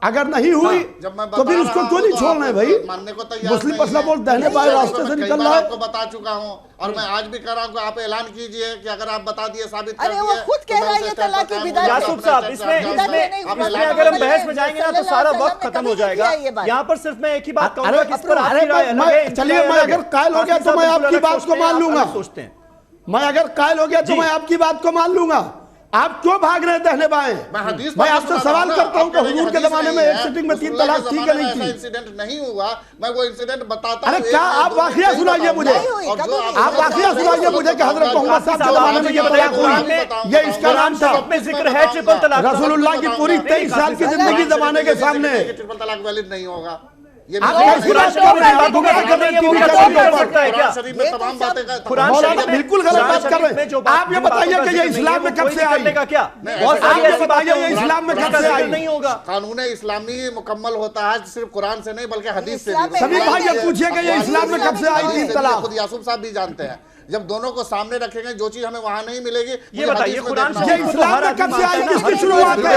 अगर नहीं हुई तो फिर उसको क्यों नहीं छोड़ना है भाई? मुस्लिम मसला बोल दहने बाएं रास्ते से निकल रहा है। आपको बता चुका हूं और मैं आज भी कर रहा हूं कि आप ऐलान कीजिए कि अगर आप बता दिए, साबित कर दिए। वो खुद कह रहा है ये तलाक की बिदअत। यासूब साहब, इसमें अगर हम बहस में जाएंगे ना तो सारा वक्त खत्म हो जाएगा। यहाँ पर सिर्फ मैं एक ही बात कहूंगा कि इस पर आपकी राय अलग है। चलिए, मैं अगर कायल हो गया तो मैं आपकी बात को मान लूंगा। सोचते हैं मैं अगर कायल हो गया तो मैं आपकी बात को मान लूंगा। आप क्यों भाग रहे हैं दहने बाएं? मैं आपसे सवाल करता हूं कि हुजूर के जमाने में एक सिटिंग में 3 तलाक थी कि नहीं थी? इंसिडेंट नहीं हुआ, मैं वो इंसिडेंट बताता हूं। अरे क्या आप वाकया सुनाइए मुझे, आप वाकया सुनाइए मुझे कि हजरत मोहम्मद साहब के जमाने में ये तलाक हुई, ये इसका नाम था। में जिक्र है ट्रिपल तलाक। रसूलुल्लाह की पूरी 23 साल की जिंदगी जमाने के सामने ट्रिपल तलाक वैलिड नहीं होगा। ये बिल्कुल गलत बात कर रहे हैं। आप ये बताइए कि ये इस्लाम में कब से आई? ये इस्लाम में कब से आई? नहीं होगा। कानून इस्लामी मुकम्मल होता है सिर्फ कुरान से नहीं बल्कि हदीस से भी। सभी भाई ये पूछिए कि ये इस्लाम में कब से आई 3 तलाक? खुद यासूब साहब भी जानते हैं। जब दोनों को सामने रखेंगे, जो चीज हमें वहां नहीं मिलेगी, ये बताइए कुरान ये इस्लाम में कब से आई, किसकी शुरुआत है?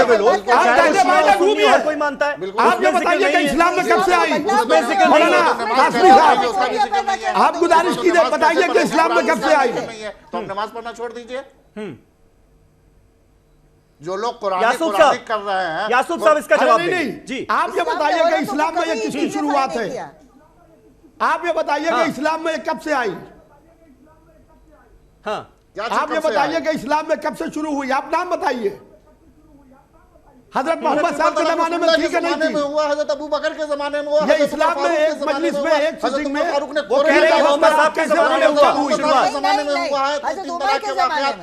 कोई मानता है। आप ये बताइए कि इस्लाम में कब से आई? आप गुजारिश कीजिए, बताइए कि इस्लाम में कब से आई? तो हम नमाज पढ़ना छोड़ दीजिए। जो लोग कुरान यासूब कर रहे हैं, यासूब साहब इसका जवाब नहीं जी। आप ये बताइए कि इस्लाम में ये किसकी शुरुआत है? आप ये बताइए कि इस्लाम में कब से आई? हाँ, आप ये बताइए कि इस्लाम में कब से शुरू हुई? आप नाम बताइए। हजरत मोहम्मद साहब के जमाने में थी कि नहीं थी? हुआ, हजरत अबू बकर के जमाने में हुआ, ये इस्लाम में एक मजलिस में एक सिटिंग में वो कह रहे हैं मोहम्मद साहब के जमाने में हुआ, जमाने में हुआ है।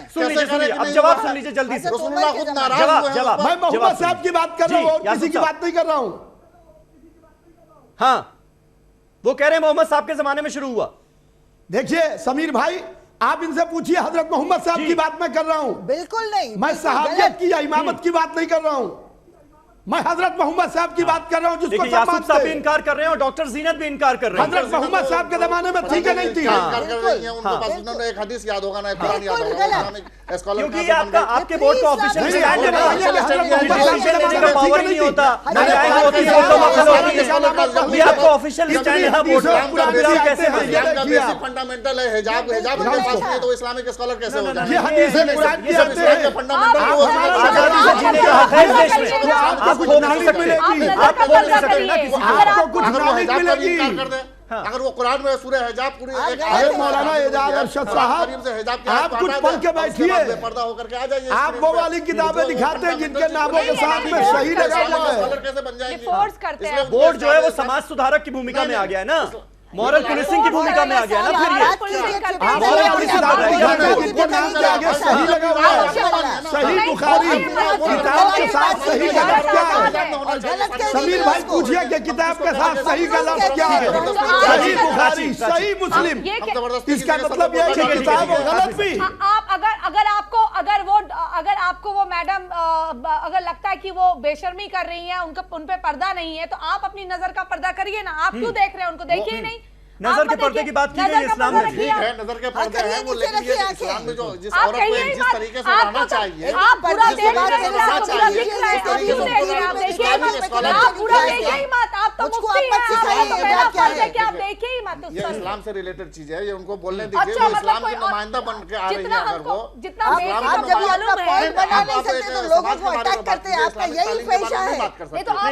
सुन लीजिए, अब जवाब सुन लीजिए जल्दी से। रसूलुल्लाह खुद नाराज हुए। जवाब मैं मोहम्मद साहब की बात कर रहा हूँ, किसी की बात नहीं कर रहा हूँ। हाँ, वो कह रहे हैं मोहम्मद साहब के जमाने में शुरू हुआ। देखिए समीर भाई, आप इनसे पूछिए, हजरत मोहम्मद साहब की बात मैं कर रहा हूं। बिल्कुल नहीं, मैं सहाबियत की या इमामत की बात नहीं कर रहा हूं। मैं हजरत मोहम्मद साहब की बात कर रहा हूं, जिसको यासूब साहब भी इनकार कर रहे हैं और डॉक्टर जीनत भी इनकार कर रहे हैं। हजरत मोहम्मद साहब के जमाने में थी कि नहीं थी? उन्होंने एक हदीस याद होगा ना, कुरान याद होगा, क्योंकि ये आपके बोर्ड का ऑफिशियल स्टैंड है ना, डिसीजन लेने का पावर नहीं होता, ये आपका ऑफिशियल स्टैंड है बोर्ड का। कैसे फंडामेंटल है हिजाब, हिजाब तो इस्लामिक स्कॉलर कैसे हो जाए? ये हदीस कुरान की फंडामेंटल आजादी से जीने का हक है इस देश में। आप खो नहीं सकते, आप खो नहीं सकते ना किसी को। आपको कुछ नॉलेज मिलेगी। अगर वो कुरान में सूरह हिजाब पूरी अरे मौलाना एजाज अरशद साहब, आप कुछ पढ़ के बैठिए, पर्दा होकर के आ जाइए। आप वो वाली किताबें दिखाते हैं जिनके नामों के साथ में सही लगा हुआ है। कैसे बन जाएगी? फोर्स करते हैं। बोर्ड जो है वो समाज सुधारक की भूमिका में आ गया है ना, मॉरल पुलिसिंग की भूमिका में आ गया ना। फिर ये मॉरल पुलिसिंग आ रही है, जिनके नाम के आगे सही लगा हुआ है, सही बुखारी किताब के साथ सही गलत क्या है? समीर भाई पूछिए कि किताब के साथ सही गलत क्या है? सही बुखारी, सही मुस्लिम, इसका मतलब यह है कि किताब गलत भी। आप अगर आपको वो मैडम अगर लगता है कि वो बेशर्मी कर रही हैं, उन पे पर्दा नहीं है, तो आप अपनी नजर का पर्दा करिए ना। आप क्यों देख रहे हैं? उनको देखिए ही नहीं। नजर के पर्दे की बात की गई इस्लाम में। ठीक है, नजर के पर्दे हैं वो, लेकिन ये इस्लाम में जो जिस औरत को जिस तरीके से रहना चाहिए, आप पूरा देख रहे हैं, आप पूरा दिख रहा है, आप क्यों देख रहे हैं? आप देखिए मत, आप पूरा देखिए ही मत। आप तो मुफ्ती हैं, आप तो मेरा फर्ज है कि आप देखिए ही मत। ये इस्लाम से रिलेटेड चीज है, ये उनको बोलने दीजिए। वो इस्लाम की नुमाइंदा बन के आ रही है। अगर वो जितना मालूम है, बना नहीं सकते तो लोगों को अटैक करते हैं। आपका यही पेशा है। ये तो आप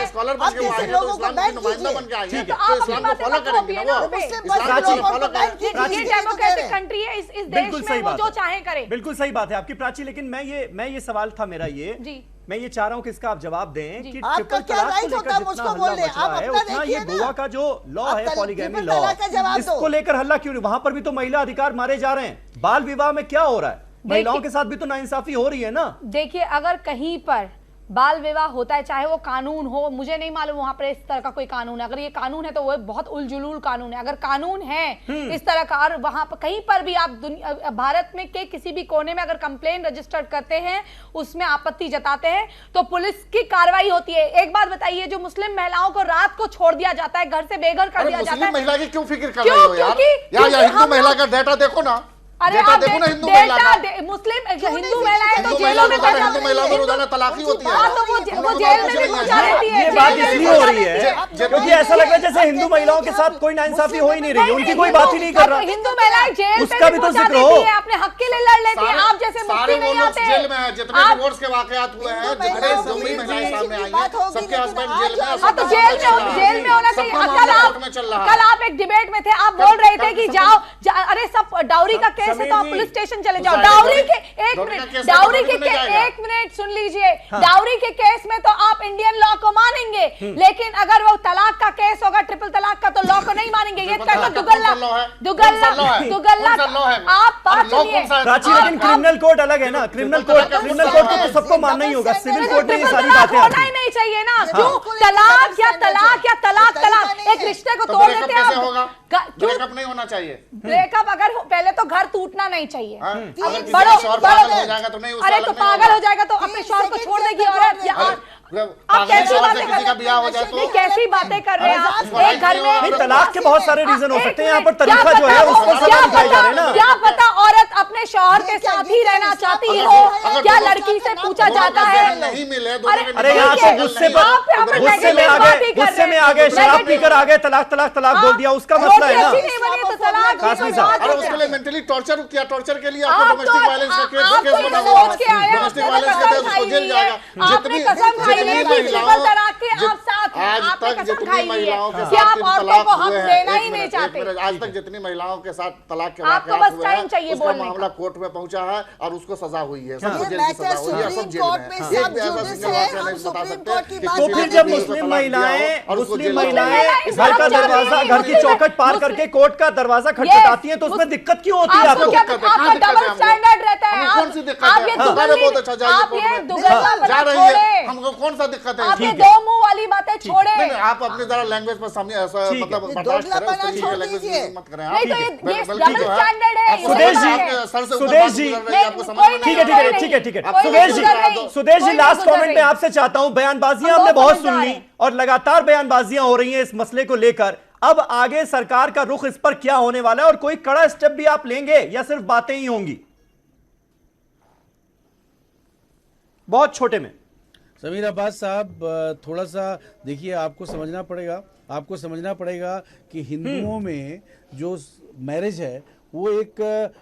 स्कॉलर बन के आई है, तो इस्लाम की नुमाइंदा बन के आई है, तो इस्लाम को फॉलो करेंगे ना वो। ये डेमोक्रेटिक कंट्री है, इस देश में वो जो चाहे करे। बिल्कुल सही बात है आपकी प्राची, लेकिन मैं ये सवाल था मेरा ये, मैं ये चाह रहा हूं कि इसका आप जवाब दें कि ट्रिपल तलाक को लेकर जितना हल्ला मच रहा है, उतना ये गोवा का जो लॉ है, पॉलीगैमी लॉ, इसको लेकर हल्ला क्यों नहीं? वहां पर भी तो महिला अधिकार मारे जा रहे हैं। बाल विवाह में क्या हो रहा है? महिलाओं के साथ भी तो नाइंसाफी हो रही है ना। देखिए, अगर कहीं पर बाल विवाह होता है, चाहे वो कानून हो, मुझे नहीं मालूम वहां पर इस तरह का कोई कानून है। अगर ये कानून है तो वो बहुत उलझुलूल कानून है। अगर कानून है इस तरह का, और वहां पर कहीं पर भी आप भारत में के किसी भी कोने में अगर कंप्लेन रजिस्टर करते हैं, उसमें आपत्ति जताते हैं, तो पुलिस की कार्रवाई होती है। एक बात बताइए, जो मुस्लिम महिलाओं को रात को छोड़ दिया जाता है, घर से बेघर कर दिया जाता है, महिला की क्यों फिक्र कर रही हो यार? हिंदू महिला का डाटा देखो ना। अरे आप देखो ना, हिंदू महिला मुस्लिम हिंदू महिलाएं तो जेलों में हिंदू महिलाओं में रोजाना तलाक ही होती है। तो वो जेल में भी पहुंचा देती है। ये बात इसलिए हो रही है क्योंकि ऐसा लग रहा है जैसे हिंदू महिलाओं के साथ कोई नाइंसाफी हो ही नहीं रही, उनकी कोई बात ही नहीं कर रहा। हिंदू महिलाएं जेल उसका भी तो जिक्र हो, अपने हक के लिए लड़ लेती है। आप जैसे मुफ्ती नहीं आते। जेल में है, जितने डिवोर्स के वाकयात हुए हैं, जितने जमीन महिलाएं सामने आई हैं, सबके हस्बैंड जेल में हैं। तो जेल में होना चाहिए। कल आप एक डिबेट में थे, आप बोल रहे थे कि जाओ, अरे सब डाउरी का केस है तो आप पुलिस स्टेशन चले जाओ। डाउरी के एक मिनट सुन लीजिए। डाउरी के केस में तो आप इंडियन लॉ को मानेंगे, लेकिन अगर वो तलाक का केस होगा, ट्रिपल तलाक का, तो लॉ को नहीं मानेंगे। ये तो दुगल्ला आप बात सुनिए। प्राची, लेकिन क्रिमिनल कोड अलग है ना। क्रिमिनल कोड तो सबको मानना ही होगा। सिविल कोड में ये सारी बातें होना ही नहीं चाहिए ना। क्यों तलाक या तलाक या तलाक एक रिश्ते को तोड़ देते हैं। ब्रेकअप नहीं होना चाहिए। ब्रेकअप अगर पहले तो घर टूटना नहीं चाहिए। अरे तो पागल हो जाएगा तो अपने शौहर को छोड़ देगी औरत। आप कैसी बातें कर रहे हैं आप? एक घर में तलाक के बहुत सारे रीजन हो सकते हैं। यहाँ पर तरीका जो है उस पर सवाल उठाए जा रहे हैं ना। क्या पता औरत अपने शौहर के साथ ही रहना चाहती हो? क्या लड़की से पूछा जाता है? नहीं मिले। अरे यहाँ पे गुस्से में आ गए, शराब पीकर आ गए, तलाक बोल दिया, उसका मसला है ना। उसके लिए मेंटली टॉर्चर किया, टॉर्चर के लिए आपको डोमेस्टिक वायलेंस का केस बना हुआ है। डोमेस्टिक वायलेंस के केस उसको जेल जाएगा। आज तक जितनी महिलाओं के साथ तलाक हुए हैं, आज तक जितनी महिलाओं के साथ तलाक के वाकयात हुए हैं, उसका मामला कोर्ट में पहुंचा है और उसको सजा हुई है। सबको जेल की सजा हुई है, सब जेल में है। एक भी ऐसा सिंगल वाकया नहीं बता सकते। तो फिर जब मुस्लिम महिलाएं घर का दरवाजा, घर की चौखट पार करके कोर्ट का दरवाजा खटखटाती हैं, तो उसमें दिक्कत क्यों होती है आपको? डबल स्टैंडर्ड रहता है। कौन सी दिक्कत है? बहुत अच्छा जा रही है, हमको कौन सा दिक्कत है? आप ये दो मुंह वाली बातें छोड़े। आप अपनी जरा लैंग्वेज पर मतलब बर्दाश्त करें, उस तरीके की लैंग्वेज मत करें। नहीं तो ये डबल स्टैंडर्ड है। सुदेश जी, ठीक है। सुदेश जी, लास्ट कमेंट में आपसे चाहता हूं। बयानबाजियां हमने बहुत सुन ली और लगातार बयानबाजियां हो रही हैं इस मसले को लेकर। अब आगे सरकार का रुख इस पर क्या होने वाला है और कोई कड़ा स्टेप भी आप लेंगे या सिर्फ बातें ही होंगी? बहुत छोटे में समीर अब्बास साहब, थोड़ा सा देखिए, आपको समझना पड़ेगा कि हिंदुओं में जो मैरिज है वो एक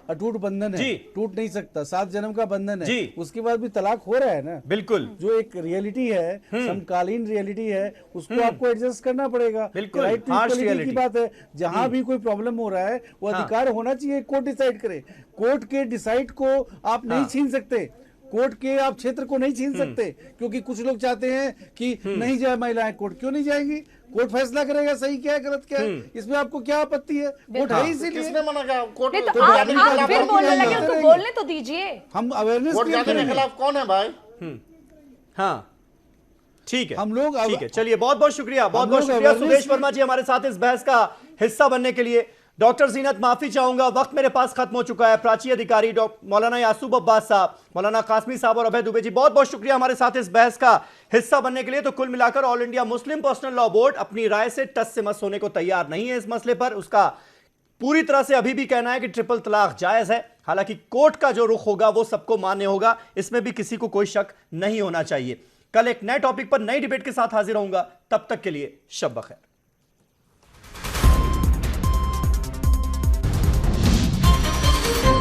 अटूट बंधन है, टूट नहीं सकता, 7 जन्म का बंधन है। उसके बाद भी तलाक हो रहा है ना। बिल्कुल, जो एक रियलिटी है, समकालीन रियलिटी है, उसको आपको एडजस्ट करना पड़ेगा। बिल्कुल, राइट टू इक्वालिटी की बात है। जहां भी कोई प्रॉब्लम हो रहा है वो अधिकार होना चाहिए, कोर्ट डिसाइड करे। कोर्ट के डिसाइड को आप नहीं छीन सकते, कोर्ट के आप क्षेत्र को नहीं छीन सकते, क्योंकि कुछ लोग चाहते हैं कि नहीं जाए महिलाएं कोर्ट। क्यों नहीं जाएंगी? कोर्ट फैसला करेगा सही क्या है गलत क्या है, इसमें आपको क्या आपत्ति है? कोर्ट है इसीलिए। किसने मना किया? कोर्ट तो आप फिर बोलने लगे, उनको बोलने तो दीजिए। हम अवेयरनेस के खिलाफ कौन है भाई? हाँ ठीक है, हम लोग ठीक है। चलिए, बहुत बहुत शुक्रिया, बहुत बहुत शुक्रिया सुदेश वर्मा जी हमारे साथ इस बहस का हिस्सा बनने के लिए। डॉक्टर जीनत, माफी चाहूंगा, वक्त मेरे पास खत्म हो चुका है। प्राची अधिकारी, मौलाना यासूब अब्बास साहब, मौलाना कासमी साहब और अभय दुबे जी, बहुत बहुत शुक्रिया हमारे साथ इस बहस का हिस्सा बनने के लिए। तो कुल मिलाकर all India Muslim personal law board अपनी राय से टस से मस होने को तैयार नहीं है इस मसले पर। उसका पूरी तरह से अभी भी कहना है कि ट्रिपल तलाक जायज है। हालांकि कोर्ट का जो रुख होगा वो सबको मान्य होगा, इसमें भी किसी को कोई शक नहीं होना चाहिए। कल एक नए टॉपिक पर नई डिबेट के साथ हाजिर होऊंगा, तब तक के लिए शब बखैर।